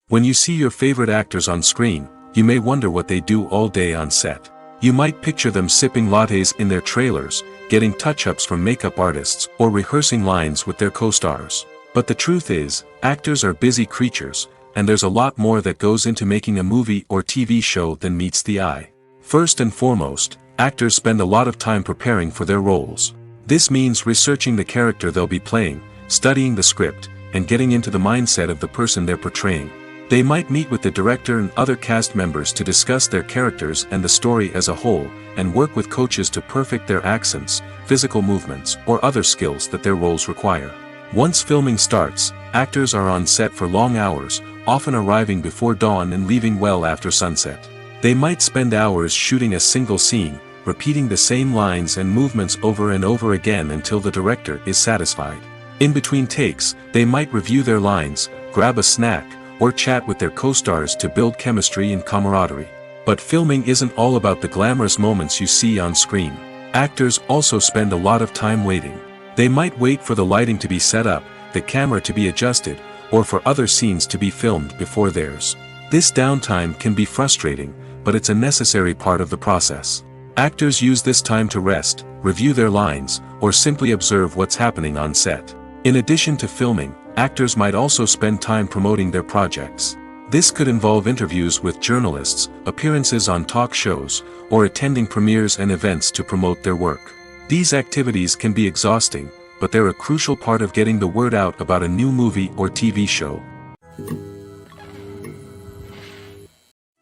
When you see your favorite actors on screen, you may wonder what they do all day on set. You might picture them sipping lattes in their trailers, getting touch-ups from makeup artists, or rehearsing lines with their co-stars. But the truth is, actors are busy creatures, and there's a lot more that goes into making a movie or TV show than meets the eye. First and foremost, actors spend a lot of time preparing for their roles. This means researching the character they'll be playing, studying the script, and getting into the mindset of the person they're portraying. They might meet with the director and other cast members to discuss their characters and the story as a whole, and work with coaches to perfect their accents, physical movements, or other skills that their roles require. Once filming starts, actors are on set for long hours, often arriving before dawn and leaving well after sunset. They might spend hours shooting a single scene, repeating the same lines and movements over and over again until the director is satisfied. In between takes, they might review their lines, grab a snack, or chat with their co-stars to build chemistry and camaraderie. But filming isn't all about the glamorous moments you see on screen. Actors also spend a lot of time waiting. They might wait for the lighting to be set up, the camera to be adjusted, or for other scenes to be filmed before theirs. This downtime can be frustrating, but it's a necessary part of the process. Actors use this time to rest, review their lines, or simply observe what's happening on set. In addition to filming, actors might also spend time promoting their projects. This could involve interviews with journalists, appearances on talk shows, or attending premieres and events to promote their work. These activities can be exhausting, but they're a crucial part of getting the word out about a new movie or TV show.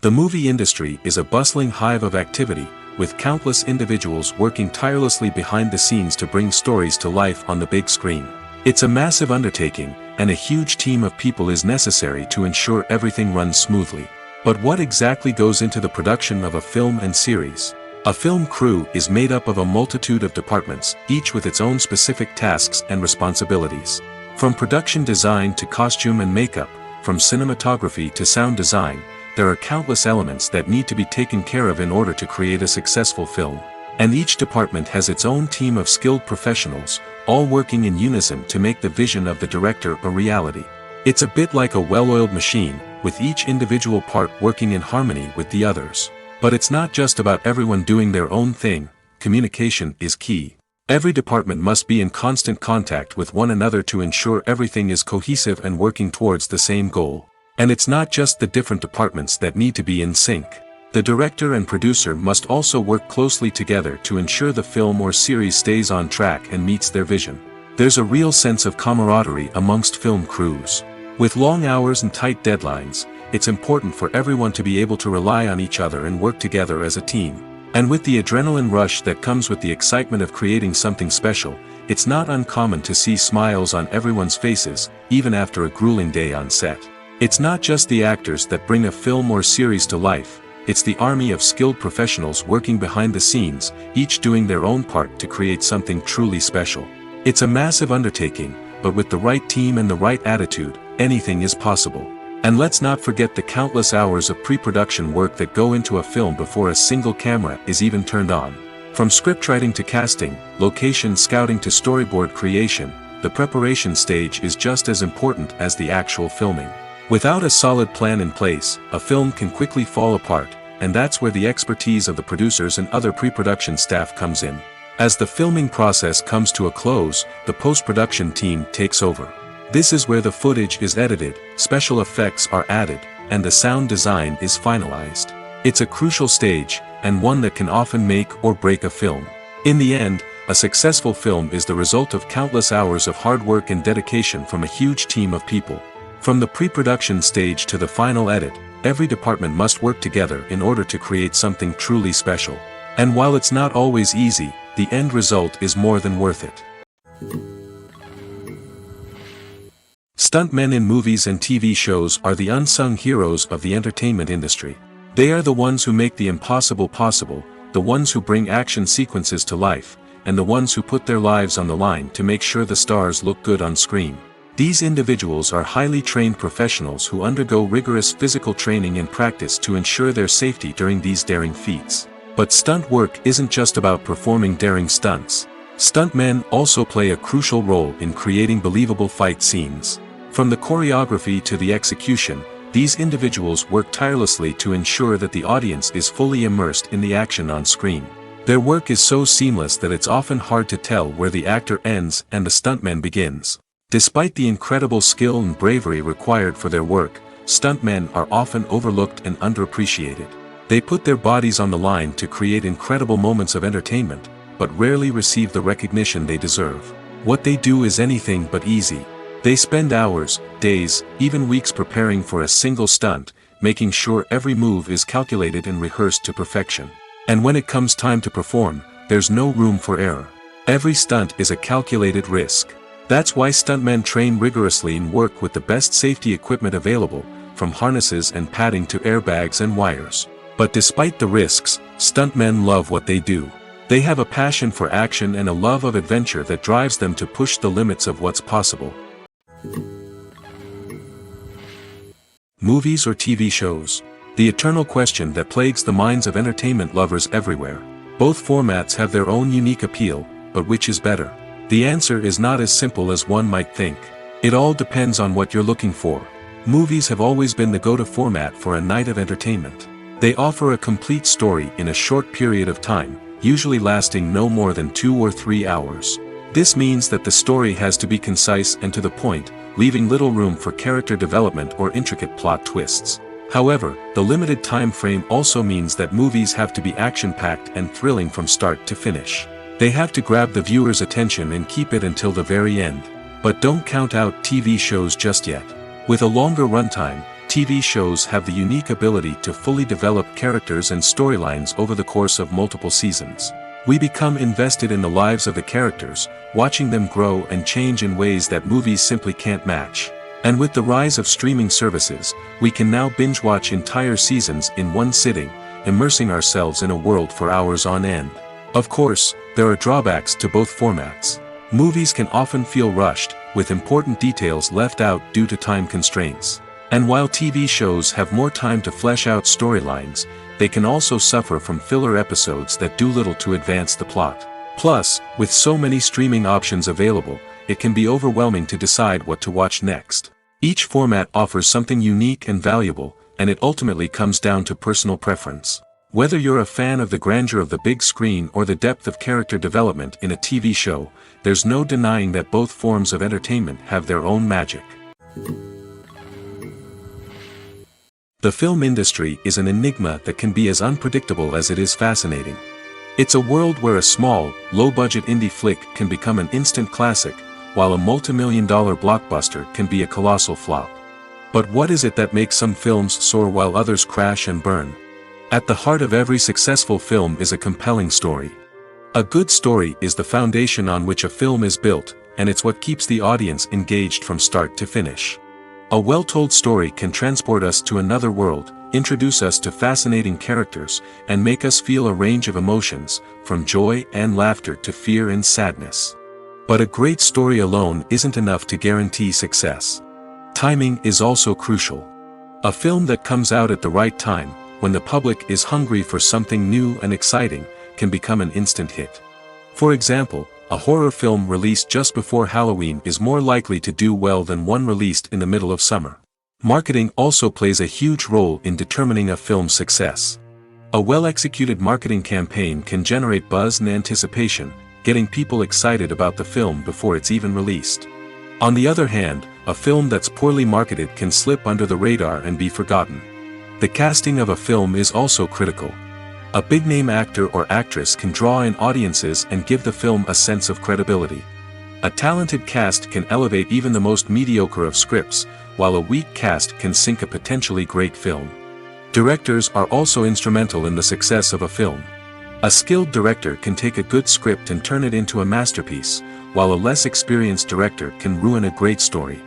The movie industry is a bustling hive of activity, with countless individuals working tirelessly behind the scenes to bring stories to life on the big screen. It's a massive undertaking, and a huge team of people is necessary to ensure everything runs smoothly. But what exactly goes into the production of a film and series? A film crew is made up of a multitude of departments, each with its own specific tasks and responsibilities. From production design to costume and makeup, from cinematography to sound design, there are countless elements that need to be taken care of in order to create a successful film. And each department has its own team of skilled professionals, all working in unison to make the vision of the director a reality. It's a bit like a well-oiled machine, with each individual part working in harmony with the others. But it's not just about everyone doing their own thing. Communication is key. Every department must be in constant contact with one another to ensure everything is cohesive and working towards the same goal. And it's not just the different departments that need to be in sync. The director and producer must also work closely together to ensure the film or series stays on track and meets their vision. There's a real sense of camaraderie amongst film crews. With long hours and tight deadlines, it's important for everyone to be able to rely on each other and work together as a team. And with the adrenaline rush that comes with the excitement of creating something special, it's not uncommon to see smiles on everyone's faces, even after a grueling day on set. It's not just the actors that bring a film or series to life. It's the army of skilled professionals working behind the scenes, each doing their own part to create something truly special. It's a massive undertaking, but with the right team and the right attitude, anything is possible. And let's not forget the countless hours of pre-production work that go into a film before a single camera is even turned on. From scriptwriting to casting, location scouting to storyboard creation, the preparation stage is just as important as the actual filming. Without a solid plan in place, a film can quickly fall apart, and that's where the expertise of the producers and other pre-production staff comes in. As the filming process comes to a close, the post-production team takes over. This is where the footage is edited, special effects are added, and the sound design is finalized. It's a crucial stage, and one that can often make or break a film. In the end, a successful film is the result of countless hours of hard work and dedication from a huge team of people. From the pre-production stage to the final edit, every department must work together in order to create something truly special. And while it's not always easy, the end result is more than worth it. Stuntmen in movies and TV shows are the unsung heroes of the entertainment industry. They are the ones who make the impossible possible, the ones who bring action sequences to life, and the ones who put their lives on the line to make sure the stars look good on screen. These individuals are highly trained professionals who undergo rigorous physical training and practice to ensure their safety during these daring feats. But stunt work isn't just about performing daring stunts. Stuntmen also play a crucial role in creating believable fight scenes. From the choreography to the execution, these individuals work tirelessly to ensure that the audience is fully immersed in the action on screen. Their work is so seamless that it's often hard to tell where the actor ends and the stuntman begins. Despite the incredible skill and bravery required for their work, stuntmen are often overlooked and underappreciated. They put their bodies on the line to create incredible moments of entertainment, but rarely receive the recognition they deserve. What they do is anything but easy. They spend hours, days, even weeks preparing for a single stunt, making sure every move is calculated and rehearsed to perfection. And when it comes time to perform, there's no room for error. Every stunt is a calculated risk. That's why stuntmen train rigorously and work with the best safety equipment available, from harnesses and padding to airbags and wires. But despite the risks, stuntmen love what they do. They have a passion for action and a love of adventure that drives them to push the limits of what's possible. Movies or TV shows? The eternal question that plagues the minds of entertainment lovers everywhere. Both formats have their own unique appeal, but which is better? The answer is not as simple as one might think. It all depends on what you're looking for. Movies have always been the go-to format for a night of entertainment. They offer a complete story in a short period of time, usually lasting no more than 2 or 3 hours. This means that the story has to be concise and to the point, leaving little room for character development or intricate plot twists. However, the limited time frame also means that movies have to be action-packed and thrilling from start to finish. They have to grab the viewer's attention and keep it until the very end. But don't count out TV shows just yet. With a longer runtime, TV shows have the unique ability to fully develop characters and storylines over the course of multiple seasons. We become invested in the lives of the characters, watching them grow and change in ways that movies simply can't match. And with the rise of streaming services, we can now binge-watch entire seasons in one sitting, immersing ourselves in a world for hours on end. Of course, there are drawbacks to both formats. Movies can often feel rushed, with important details left out due to time constraints. And while TV shows have more time to flesh out storylines, they can also suffer from filler episodes that do little to advance the plot. Plus, with so many streaming options available, it can be overwhelming to decide what to watch next. Each format offers something unique and valuable, and it ultimately comes down to personal preference. Whether you're a fan of the grandeur of the big screen or the depth of character development in a TV show, there's no denying that both forms of entertainment have their own magic. The film industry is an enigma that can be as unpredictable as it is fascinating. It's a world where a small, low-budget indie flick can become an instant classic, while a multi-million-dollar blockbuster can be a colossal flop. But what is it that makes some films soar while others crash and burn? At the heart of every successful film is a compelling story. A good story is the foundation on which a film is built, and it's what keeps the audience engaged from start to finish. A well-told story can transport us to another world, introduce us to fascinating characters, and make us feel a range of emotions, from joy and laughter to fear and sadness. But a great story alone isn't enough to guarantee success. Timing is also crucial. A film that comes out at the right time, when the public is hungry for something new and exciting, can become an instant hit. For example, a horror film released just before Halloween is more likely to do well than one released in the middle of summer. Marketing also plays a huge role in determining a film's success. A well-executed marketing campaign can generate buzz and anticipation, getting people excited about the film before it's even released. On the other hand, a film that's poorly marketed can slip under the radar and be forgotten. The casting of a film is also critical. A big-name actor or actress can draw in audiences and give the film a sense of credibility. A talented cast can elevate even the most mediocre of scripts, while a weak cast can sink a potentially great film. Directors are also instrumental in the success of a film. A skilled director can take a good script and turn it into a masterpiece, while a less experienced director can ruin a great story.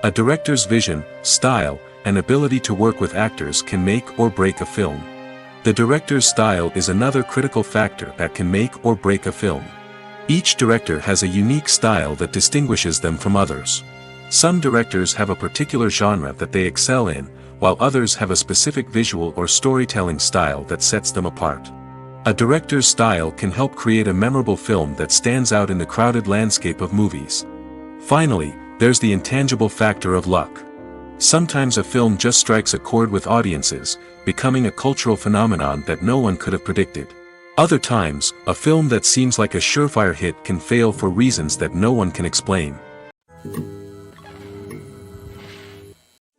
A director's vision, style, and ability to work with actors can make or break a film. The director's style is another critical factor that can make or break a film. Each director has a unique style that distinguishes them from others. Some directors have a particular genre that they excel in, while others have a specific visual or storytelling style that sets them apart. A director's style can help create a memorable film that stands out in the crowded landscape of movies. Finally, there's the intangible factor of luck. Sometimes a film just strikes a chord with audiences, becoming a cultural phenomenon that no one could have predicted. Other times, a film that seems like a surefire hit can fail for reasons that no one can explain.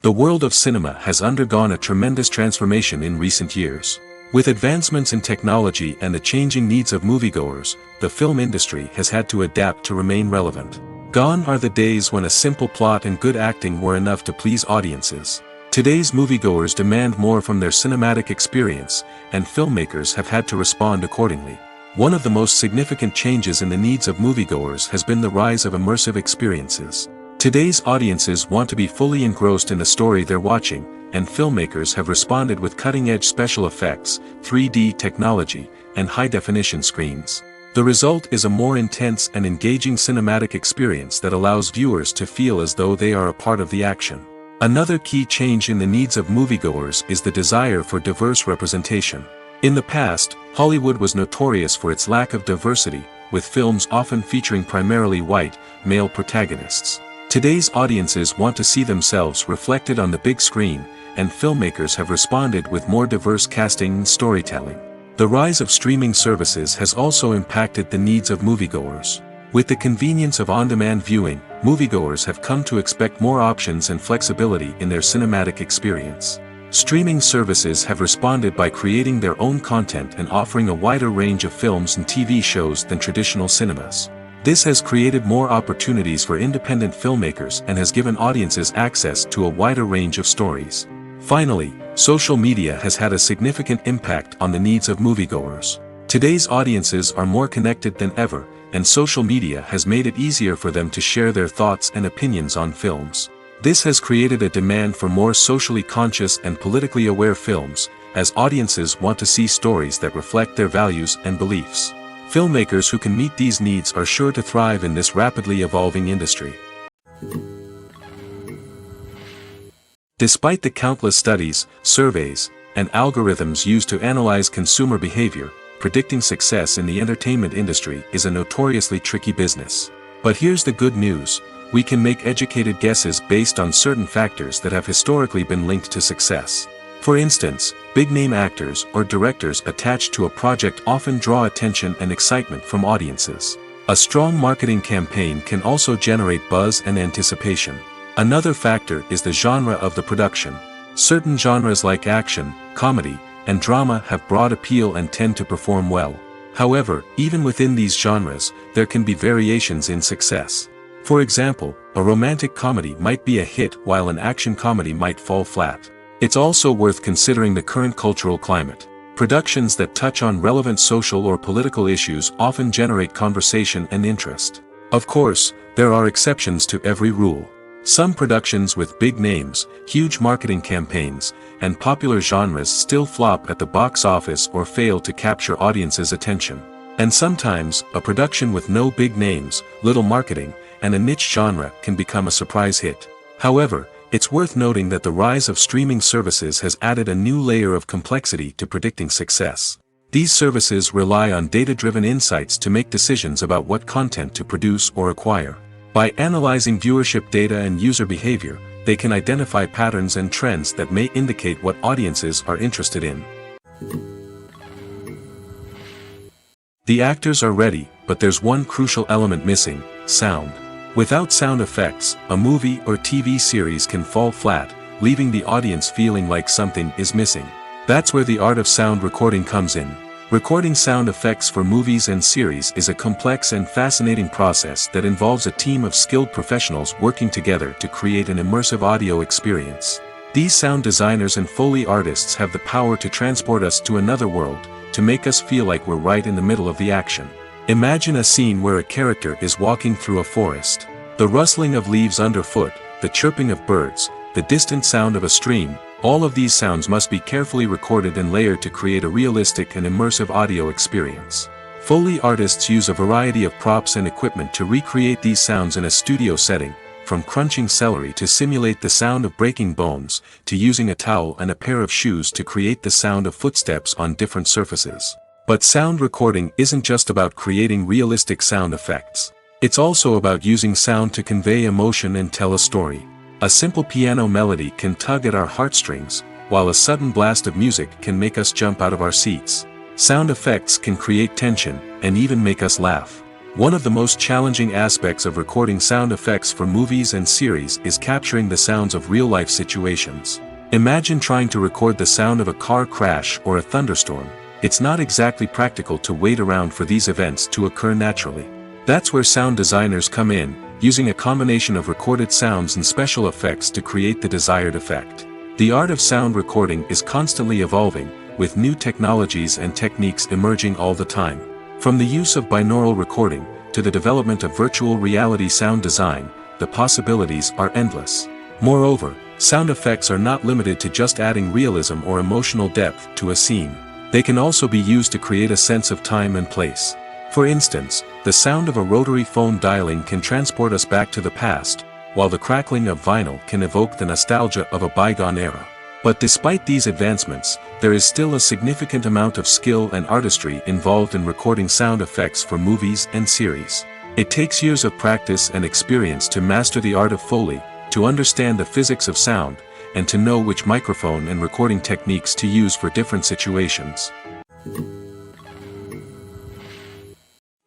The world of cinema has undergone a tremendous transformation in recent years. With advancements in technology and the changing needs of moviegoers, the film industry has had to adapt to remain relevant. Gone are the days when a simple plot and good acting were enough to please audiences. Today's moviegoers demand more from their cinematic experience, and filmmakers have had to respond accordingly. One of the most significant changes in the needs of moviegoers has been the rise of immersive experiences. Today's audiences want to be fully engrossed in the story they're watching, and filmmakers have responded with cutting-edge special effects, 3D technology, and high-definition screens. The result is a more intense and engaging cinematic experience that allows viewers to feel as though they are a part of the action. Another key change in the needs of moviegoers is the desire for diverse representation. In the past, Hollywood was notorious for its lack of diversity, with films often featuring primarily white, male protagonists. Today's audiences want to see themselves reflected on the big screen, and filmmakers have responded with more diverse casting and storytelling. The rise of streaming services has also impacted the needs of moviegoers. With the convenience of on-demand viewing, moviegoers have come to expect more options and flexibility in their cinematic experience. Streaming services have responded by creating their own content and offering a wider range of films and TV shows than traditional cinemas. This has created more opportunities for independent filmmakers and has given audiences access to a wider range of stories. Finally, social media has had a significant impact on the needs of moviegoers. Today's audiences are more connected than ever, and social media has made it easier for them to share their thoughts and opinions on films. This has created a demand for more socially conscious and politically aware films, as audiences want to see stories that reflect their values and beliefs. Filmmakers who can meet these needs are sure to thrive in this rapidly evolving industry. Despite the countless studies, surveys, and algorithms used to analyze consumer behavior, predicting success in the entertainment industry is a notoriously tricky business. But here's the good news: we can make educated guesses based on certain factors that have historically been linked to success. For instance, big-name actors or directors attached to a project often draw attention and excitement from audiences. A strong marketing campaign can also generate buzz and anticipation. Another factor is the genre of the production. Certain genres like action, comedy, and drama have broad appeal and tend to perform well. However, even within these genres, there can be variations in success. For example, a romantic comedy might be a hit while an action comedy might fall flat. It's also worth considering the current cultural climate. Productions that touch on relevant social or political issues often generate conversation and interest. Of course, there are exceptions to every rule. Some productions with big names, huge marketing campaigns, and popular genres still flop at the box office or fail to capture audiences' attention. And sometimes, a production with no big names, little marketing, and a niche genre can become a surprise hit. However, it's worth noting that the rise of streaming services has added a new layer of complexity to predicting success. These services rely on data-driven insights to make decisions about what content to produce or acquire. By analyzing viewership data and user behavior, they can identify patterns and trends that may indicate what audiences are interested in. The actors are ready, but there's one crucial element missing: sound. Without sound effects, a movie or TV series can fall flat, leaving the audience feeling like something is missing. That's where the art of sound recording comes in. Recording sound effects for movies and series is a complex and fascinating process that involves a team of skilled professionals working together to create an immersive audio experience. These sound designers and Foley artists have the power to transport us to another world, to make us feel like we're right in the middle of the action. Imagine a scene where a character is walking through a forest. The rustling of leaves underfoot, the chirping of birds, the distant sound of a stream, all of these sounds must be carefully recorded and layered to create a realistic and immersive audio experience. Foley artists use a variety of props and equipment to recreate these sounds in a studio setting, from crunching celery to simulate the sound of breaking bones, to using a towel and a pair of shoes to create the sound of footsteps on different surfaces. But sound recording isn't just about creating realistic sound effects. It's also about using sound to convey emotion and tell a story. A simple piano melody can tug at our heartstrings, while a sudden blast of music can make us jump out of our seats. Sound effects can create tension, and even make us laugh. One of the most challenging aspects of recording sound effects for movies and series is capturing the sounds of real-life situations. Imagine trying to record the sound of a car crash or a thunderstorm. It's not exactly practical to wait around for these events to occur naturally. That's where sound designers come in, using a combination of recorded sounds and special effects to create the desired effect. The art of sound recording is constantly evolving, with new technologies and techniques emerging all the time. From the use of binaural recording, to the development of virtual reality sound design, the possibilities are endless. Moreover, sound effects are not limited to just adding realism or emotional depth to a scene. They can also be used to create a sense of time and place. For instance, the sound of a rotary phone dialing can transport us back to the past, while the crackling of vinyl can evoke the nostalgia of a bygone era. But despite these advancements, there is still a significant amount of skill and artistry involved in recording sound effects for movies and series. It takes years of practice and experience to master the art of Foley, to understand the physics of sound, and to know which microphone and recording techniques to use for different situations.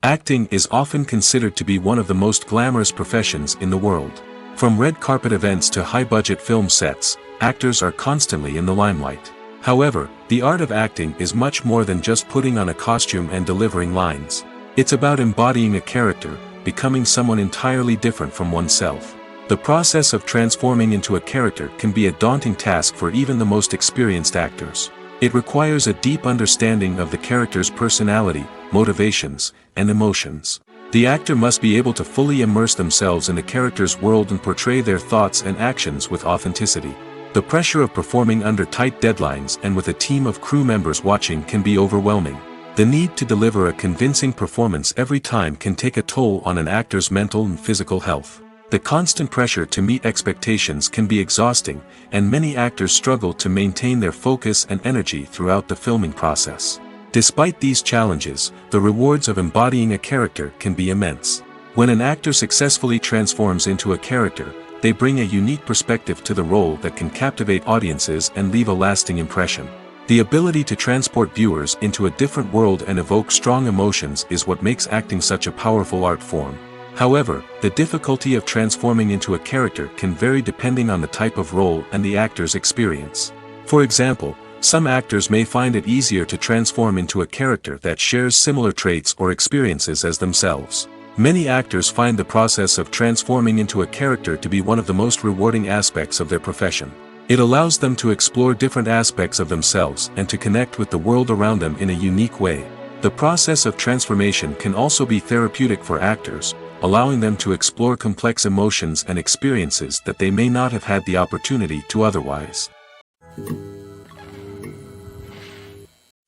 Acting is often considered to be one of the most glamorous professions in the world. From red carpet events to high-budget film sets, actors are constantly in the limelight. However, the art of acting is much more than just putting on a costume and delivering lines. It's about embodying a character, becoming someone entirely different from oneself. The process of transforming into a character can be a daunting task for even the most experienced actors. It requires a deep understanding of the character's personality, motivations, and emotions. The actor must be able to fully immerse themselves in the character's world and portray their thoughts and actions with authenticity. The pressure of performing under tight deadlines and with a team of crew members watching can be overwhelming. The need to deliver a convincing performance every time can take a toll on an actor's mental and physical health. The constant pressure to meet expectations can be exhausting, and many actors struggle to maintain their focus and energy throughout the filming process. Despite these challenges, the rewards of embodying a character can be immense. When an actor successfully transforms into a character, they bring a unique perspective to the role that can captivate audiences and leave a lasting impression. The ability to transport viewers into a different world and evoke strong emotions is what makes acting such a powerful art form. However, the difficulty of transforming into a character can vary depending on the type of role and the actor's experience. For example, some actors may find it easier to transform into a character that shares similar traits or experiences as themselves. Many actors find the process of transforming into a character to be one of the most rewarding aspects of their profession. It allows them to explore different aspects of themselves and to connect with the world around them in a unique way. The process of transformation can also be therapeutic for actors, allowing them to explore complex emotions and experiences that they may not have had the opportunity to otherwise.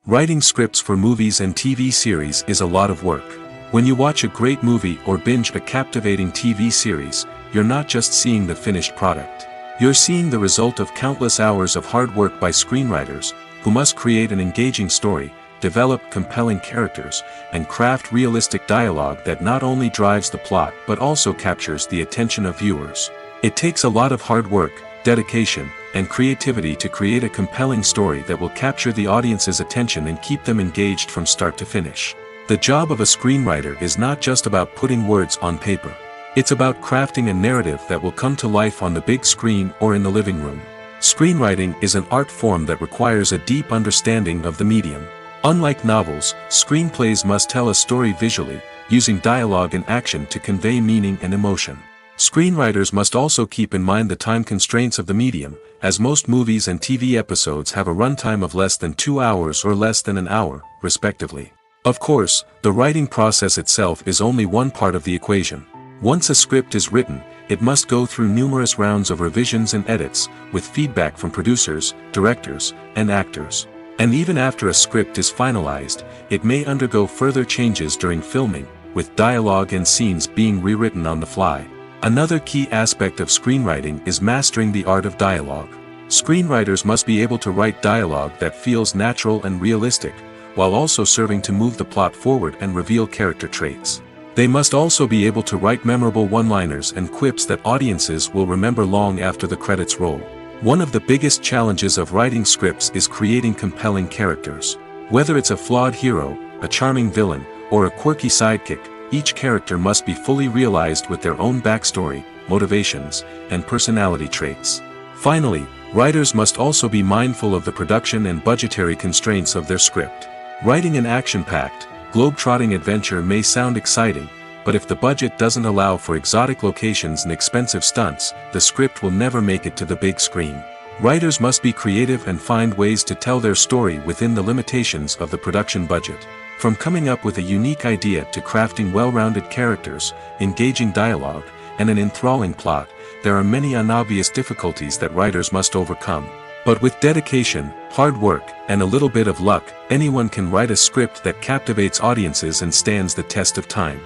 Writing scripts for movies and TV series is a lot of work. When you watch a great movie or binge a captivating TV series, you're not just seeing the finished product. You're seeing the result of countless hours of hard work by screenwriters, who must create an engaging story, develop compelling characters, and craft realistic dialogue that not only drives the plot but also captures the attention of viewers. It takes a lot of hard work, dedication, and creativity to create a compelling story that will capture the audience's attention and keep them engaged from start to finish. The job of a screenwriter is not just about putting words on paper. It's about crafting a narrative that will come to life on the big screen or in the living room. Screenwriting is an art form that requires a deep understanding of the medium. Unlike novels, screenplays must tell a story visually, using dialogue and action to convey meaning and emotion. Screenwriters must also keep in mind the time constraints of the medium, as most movies and TV episodes have a runtime of less than 2 hours or less than an hour, respectively. Of course, the writing process itself is only one part of the equation. Once a script is written, it must go through numerous rounds of revisions and edits, with feedback from producers, directors, and actors. And even after a script is finalized, it may undergo further changes during filming, with dialogue and scenes being rewritten on the fly. Another key aspect of screenwriting is mastering the art of dialogue. Screenwriters must be able to write dialogue that feels natural and realistic, while also serving to move the plot forward and reveal character traits. They must also be able to write memorable one-liners and quips that audiences will remember long after the credits roll. One of the biggest challenges of writing scripts is creating compelling characters. Whether it's a flawed hero, a charming villain, or a quirky sidekick, each character must be fully realized with their own backstory, motivations, and personality traits. Finally, writers must also be mindful of the production and budgetary constraints of their script. Writing an action-packed, globe-trotting adventure may sound exciting, but if the budget doesn't allow for exotic locations and expensive stunts, the script will never make it to the big screen. Writers must be creative and find ways to tell their story within the limitations of the production budget. From coming up with a unique idea to crafting well-rounded characters, engaging dialogue, and an enthralling plot, there are many unobvious difficulties that writers must overcome. But with dedication, hard work, and a little bit of luck, anyone can write a script that captivates audiences and stands the test of time.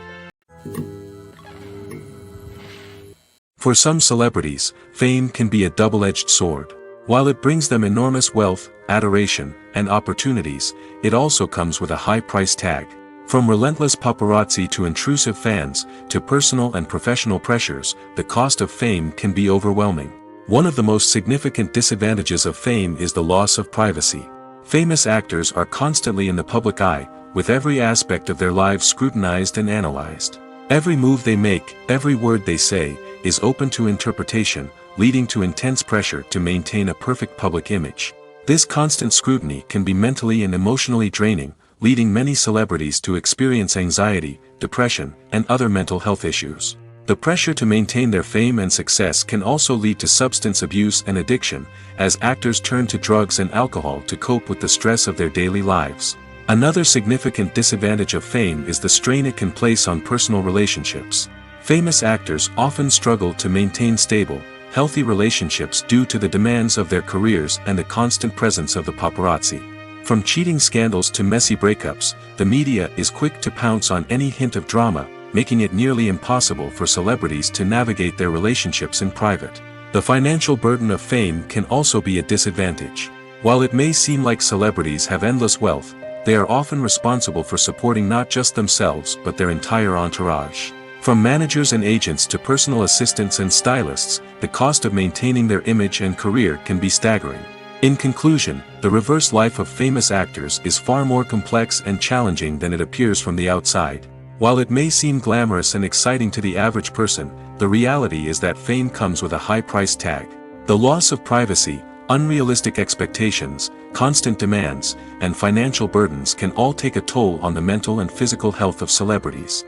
For some celebrities, fame can be a double-edged sword. While it brings them enormous wealth, adoration, and opportunities, it also comes with a high price tag. From relentless paparazzi to intrusive fans, to personal and professional pressures, the cost of fame can be overwhelming. One of the most significant disadvantages of fame is the loss of privacy. Famous actors are constantly in the public eye, with every aspect of their lives scrutinized and analyzed. Every move they make, every word they say, is open to interpretation, leading to intense pressure to maintain a perfect public image. This constant scrutiny can be mentally and emotionally draining, leading many celebrities to experience anxiety, depression, and other mental health issues. The pressure to maintain their fame and success can also lead to substance abuse and addiction, as actors turn to drugs and alcohol to cope with the stress of their daily lives. Another significant disadvantage of fame is the strain it can place on personal relationships. Famous actors often struggle to maintain stable, healthy relationships due to the demands of their careers and the constant presence of the paparazzi. From cheating scandals to messy breakups, the media is quick to pounce on any hint of drama, making it nearly impossible for celebrities to navigate their relationships in private. The financial burden of fame can also be a disadvantage. While it may seem like celebrities have endless wealth, they are often responsible for supporting not just themselves but their entire entourage. From managers and agents to personal assistants and stylists, the cost of maintaining their image and career can be staggering. In conclusion, the reverse life of famous actors is far more complex and challenging than it appears from the outside. While it may seem glamorous and exciting to the average person, the reality is that fame comes with a high price tag. The loss of privacy, unrealistic expectations, constant demands, and financial burdens can all take a toll on the mental and physical health of celebrities.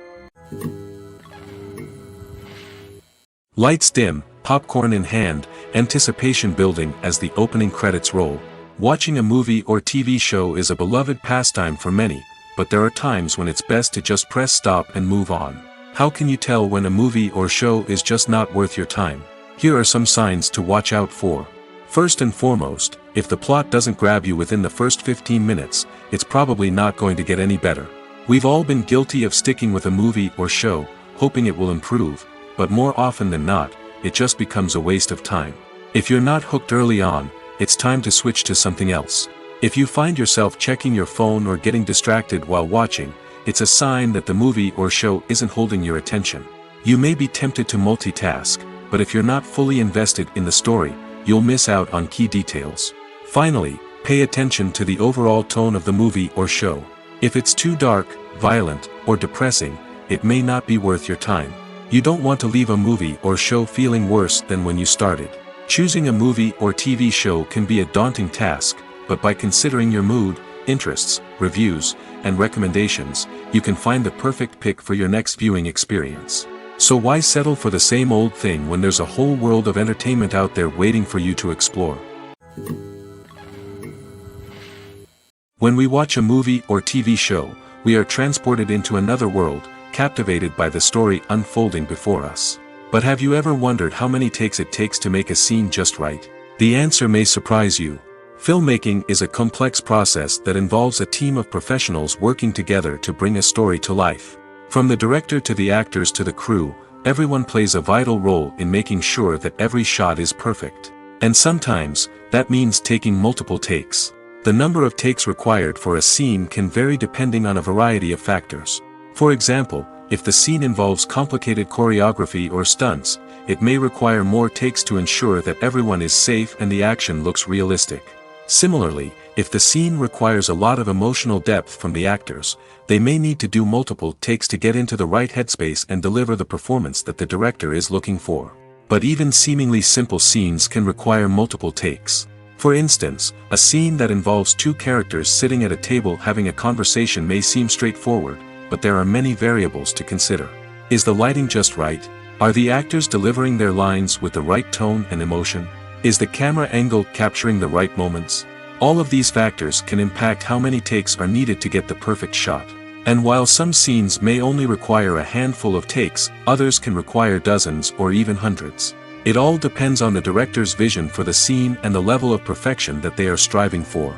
Lights dim, popcorn in hand, anticipation building as the opening credits roll. Watching a movie or TV show is a beloved pastime for many, but there are times when it's best to just press stop and move on. How can you tell when a movie or show is just not worth your time? Here are some signs to watch out for. First and foremost, if the plot doesn't grab you within the first 15 minutes, it's probably not going to get any better. We've all been guilty of sticking with a movie or show, hoping it will improve, but more often than not, it just becomes a waste of time. If you're not hooked early on, it's time to switch to something else. If you find yourself checking your phone or getting distracted while watching, it's a sign that the movie or show isn't holding your attention. You may be tempted to multitask, but if you're not fully invested in the story, you'll miss out on key details. Finally, pay attention to the overall tone of the movie or show. If it's too dark, violent, or depressing, it may not be worth your time. You don't want to leave a movie or show feeling worse than when you started. Choosing a movie or TV show can be a daunting task, but by considering your mood, interests, reviews, and recommendations, you can find the perfect pick for your next viewing experience. So why settle for the same old thing when there's a whole world of entertainment out there waiting for you to explore? When we watch a movie or TV show, we are transported into another world, captivated by the story unfolding before us. But have you ever wondered how many takes it takes to make a scene just right? The answer may surprise you. Filmmaking is a complex process that involves a team of professionals working together to bring a story to life. From the director to the actors to the crew, everyone plays a vital role in making sure that every shot is perfect. And sometimes, that means taking multiple takes. The number of takes required for a scene can vary depending on a variety of factors. For example, if the scene involves complicated choreography or stunts, it may require more takes to ensure that everyone is safe and the action looks realistic. Similarly, if the scene requires a lot of emotional depth from the actors, they may need to do multiple takes to get into the right headspace and deliver the performance that the director is looking for. But even seemingly simple scenes can require multiple takes. For instance, a scene that involves two characters sitting at a table having a conversation may seem straightforward, but there are many variables to consider. Is the lighting just right? Are the actors delivering their lines with the right tone and emotion? Is the camera angle capturing the right moments? All of these factors can impact how many takes are needed to get the perfect shot. And while some scenes may only require a handful of takes, others can require dozens or even hundreds. It all depends on the director's vision for the scene and the level of perfection that they are striving for.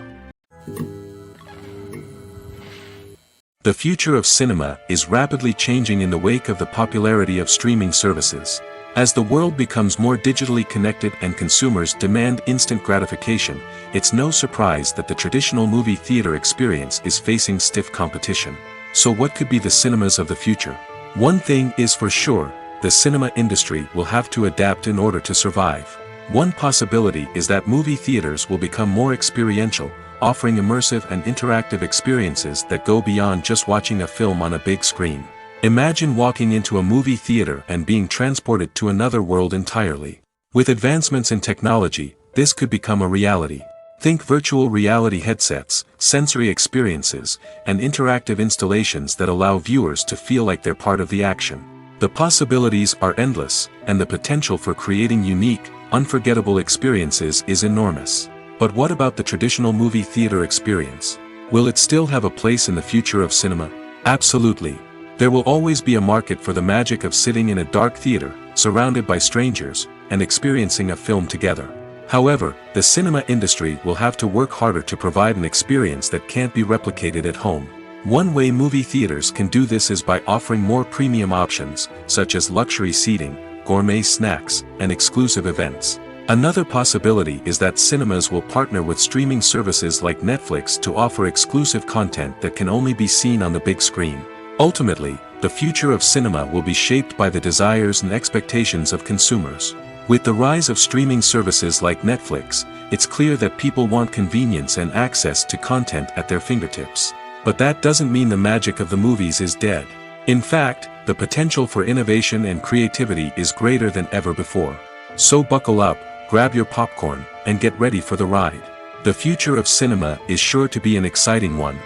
The future of cinema is rapidly changing in the wake of the popularity of streaming services. As the world becomes more digitally connected and consumers demand instant gratification, it's no surprise that the traditional movie theater experience is facing stiff competition. So what could be the cinemas of the future? One thing is for sure, the cinema industry will have to adapt in order to survive. One possibility is that movie theaters will become more experiential, offering immersive and interactive experiences that go beyond just watching a film on a big screen. Imagine walking into a movie theater and being transported to another world entirely. With advancements in technology, this could become a reality. Think virtual reality headsets, sensory experiences, and interactive installations that allow viewers to feel like they're part of the action. The possibilities are endless, and the potential for creating unique, unforgettable experiences is enormous. But what about the traditional movie theater experience? Will it still have a place in the future of cinema? Absolutely. There will always be a market for the magic of sitting in a dark theater, surrounded by strangers, and experiencing a film together. However, the cinema industry will have to work harder to provide an experience that can't be replicated at home. One way movie theaters can do this is by offering more premium options, such as luxury seating, gourmet snacks, and exclusive events. Another possibility is that cinemas will partner with streaming services like Netflix to offer exclusive content that can only be seen on the big screen. Ultimately, the future of cinema will be shaped by the desires and expectations of consumers. With the rise of streaming services like Netflix, it's clear that people want convenience and access to content at their fingertips. But that doesn't mean the magic of the movies is dead. In fact, the potential for innovation and creativity is greater than ever before. So buckle up, grab your popcorn, and get ready for the ride. The future of cinema is sure to be an exciting one.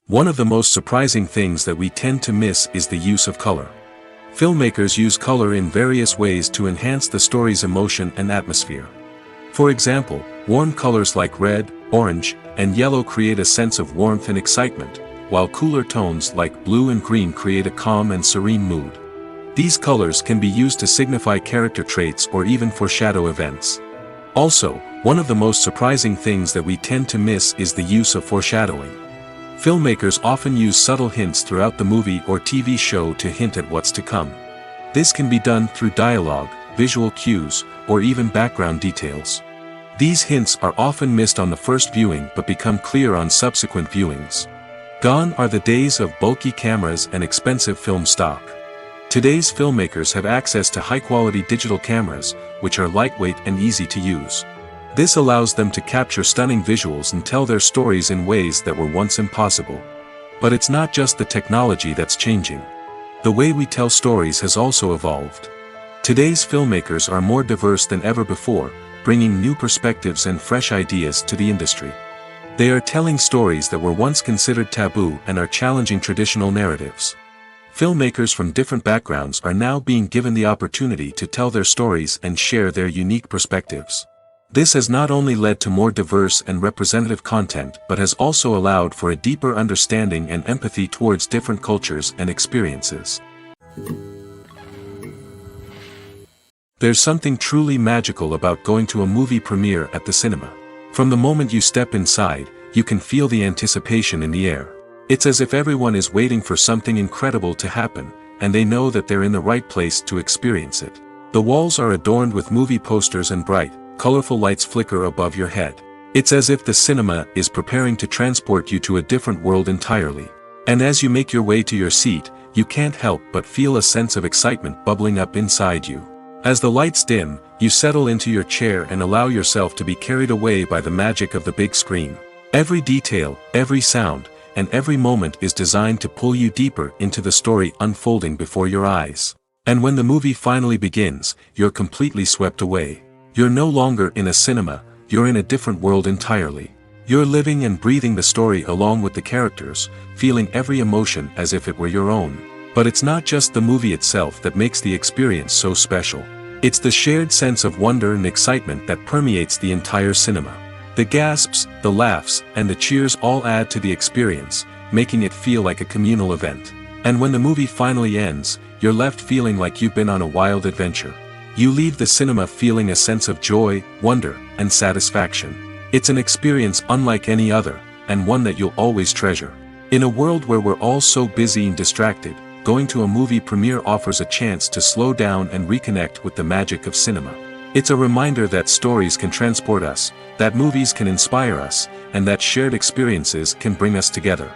One of the most surprising things that we tend to miss is the use of color. Filmmakers use color in various ways to enhance the story's emotion and atmosphere. For example, warm colors like red, orange, and yellow create a sense of warmth and excitement, while cooler tones like blue and green create a calm and serene mood. These colors can be used to signify character traits or even foreshadow events. Also, one of the most surprising things that we tend to miss is the use of foreshadowing. Filmmakers often use subtle hints throughout the movie or TV show to hint at what's to come. This can be done through dialogue, visual cues, or even background details. These hints are often missed on the first viewing but become clear on subsequent viewings. Gone are the days of bulky cameras and expensive film stock. Today's filmmakers have access to high-quality digital cameras, which are lightweight and easy to use. This allows them to capture stunning visuals and tell their stories in ways that were once impossible. But it's not just the technology that's changing. The way we tell stories has also evolved. Today's filmmakers are more diverse than ever before, bringing new perspectives and fresh ideas to the industry. They are telling stories that were once considered taboo and are challenging traditional narratives. Filmmakers from different backgrounds are now being given the opportunity to tell their stories and share their unique perspectives. This has not only led to more diverse and representative content but has also allowed for a deeper understanding and empathy towards different cultures and experiences. There's something truly magical about going to a movie premiere at the cinema. From the moment you step inside, you can feel the anticipation in the air. It's as if everyone is waiting for something incredible to happen, and they know that they're in the right place to experience it. The walls are adorned with movie posters and bright, colorful lights flicker above your head. It's as if the cinema is preparing to transport you to a different world entirely. And as you make your way to your seat, you can't help but feel a sense of excitement bubbling up inside you. As the lights dim, you settle into your chair and allow yourself to be carried away by the magic of the big screen. Every detail, every sound, and every moment is designed to pull you deeper into the story unfolding before your eyes. And when the movie finally begins, you're completely swept away. You're no longer in a cinema, you're in a different world entirely. You're living and breathing the story along with the characters, feeling every emotion as if it were your own. But it's not just the movie itself that makes the experience so special. It's the shared sense of wonder and excitement that permeates the entire cinema. The gasps, the laughs, and the cheers all add to the experience, making it feel like a communal event. And when the movie finally ends, you're left feeling like you've been on a wild adventure. You leave the cinema feeling a sense of joy, wonder, and satisfaction. It's an experience unlike any other, and one that you'll always treasure. In a world where we're all so busy and distracted, going to a movie premiere offers a chance to slow down and reconnect with the magic of cinema. It's a reminder that stories can transport us, that movies can inspire us, and that shared experiences can bring us together.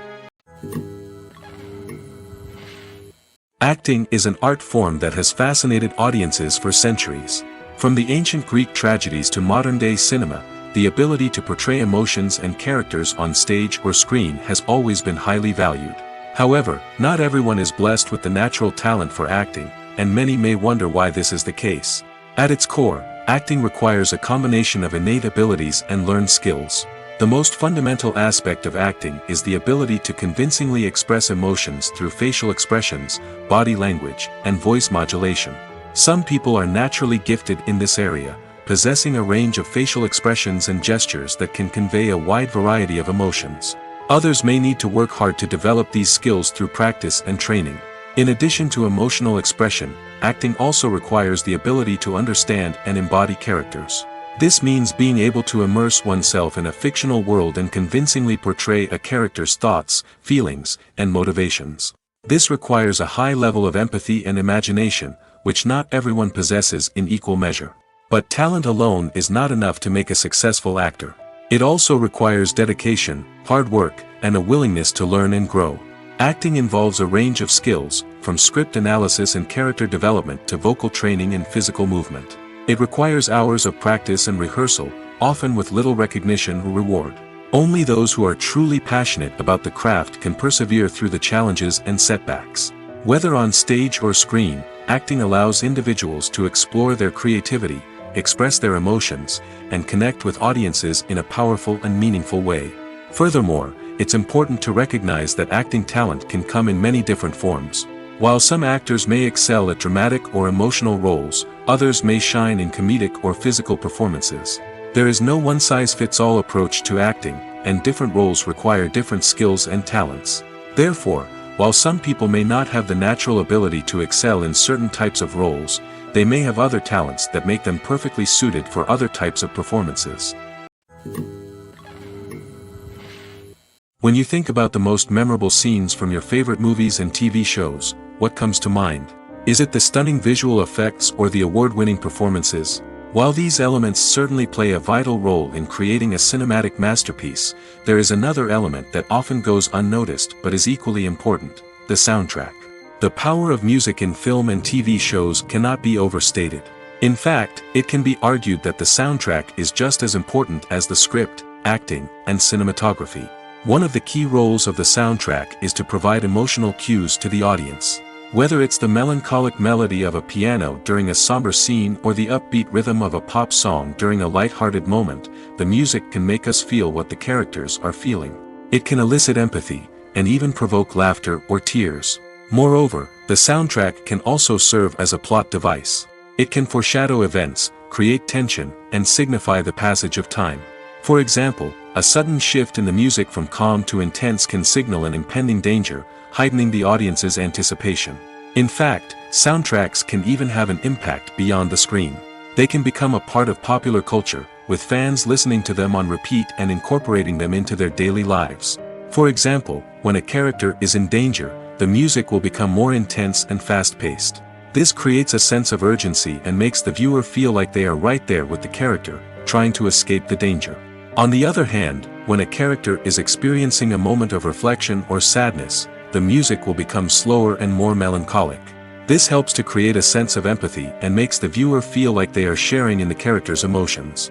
Acting is an art form that has fascinated audiences for centuries. From the ancient Greek tragedies to modern-day cinema, the ability to portray emotions and characters on stage or screen has always been highly valued. However, not everyone is blessed with the natural talent for acting, and many may wonder why this is the case. At its core, acting requires a combination of innate abilities and learned skills. The most fundamental aspect of acting is the ability to convincingly express emotions through facial expressions, body language, and voice modulation. Some people are naturally gifted in this area, possessing a range of facial expressions and gestures that can convey a wide variety of emotions. Others may need to work hard to develop these skills through practice and training. In addition to emotional expression, acting also requires the ability to understand and embody characters. This means being able to immerse oneself in a fictional world and convincingly portray a character's thoughts, feelings, and motivations. This requires a high level of empathy and imagination, which not everyone possesses in equal measure. But talent alone is not enough to make a successful actor. It also requires dedication, hard work, and a willingness to learn and grow. Acting involves a range of skills, from script analysis and character development to vocal training and physical movement. It requires hours of practice and rehearsal, often with little recognition or reward. Only those who are truly passionate about the craft can persevere through the challenges and setbacks. Whether on stage or screen, acting allows individuals to explore their creativity, express their emotions, and connect with audiences in a powerful and meaningful way. Furthermore, it's important to recognize that acting talent can come in many different forms. While some actors may excel at dramatic or emotional roles, others may shine in comedic or physical performances. There is no one-size-fits-all approach to acting, and different roles require different skills and talents. Therefore, while some people may not have the natural ability to excel in certain types of roles, they may have other talents that make them perfectly suited for other types of performances. When you think about the most memorable scenes from your favorite movies and TV shows, what comes to mind? Is it the stunning visual effects or the award-winning performances? While these elements certainly play a vital role in creating a cinematic masterpiece, there is another element that often goes unnoticed but is equally important: the soundtrack. The power of music in film and TV shows cannot be overstated. In fact, it can be argued that the soundtrack is just as important as the script, acting, and cinematography. One of the key roles of the soundtrack is to provide emotional cues to the audience. Whether it's the melancholic melody of a piano during a somber scene or the upbeat rhythm of a pop song during a light-hearted moment, the music can make us feel what the characters are feeling. It can elicit empathy, and even provoke laughter or tears. Moreover, the soundtrack can also serve as a plot device. It can foreshadow events, create tension, and signify the passage of time. For example, a sudden shift in the music from calm to intense can signal an impending danger, heightening the audience's anticipation. In fact, soundtracks can even have an impact beyond the screen. They can become a part of popular culture, with fans listening to them on repeat and incorporating them into their daily lives. For example, when a character is in danger, the music will become more intense and fast-paced. This creates a sense of urgency and makes the viewer feel like they are right there with the character, trying to escape the danger. On the other hand, when a character is experiencing a moment of reflection or sadness, the music will become slower and more melancholic. This helps to create a sense of empathy and makes the viewer feel like they are sharing in the character's emotions.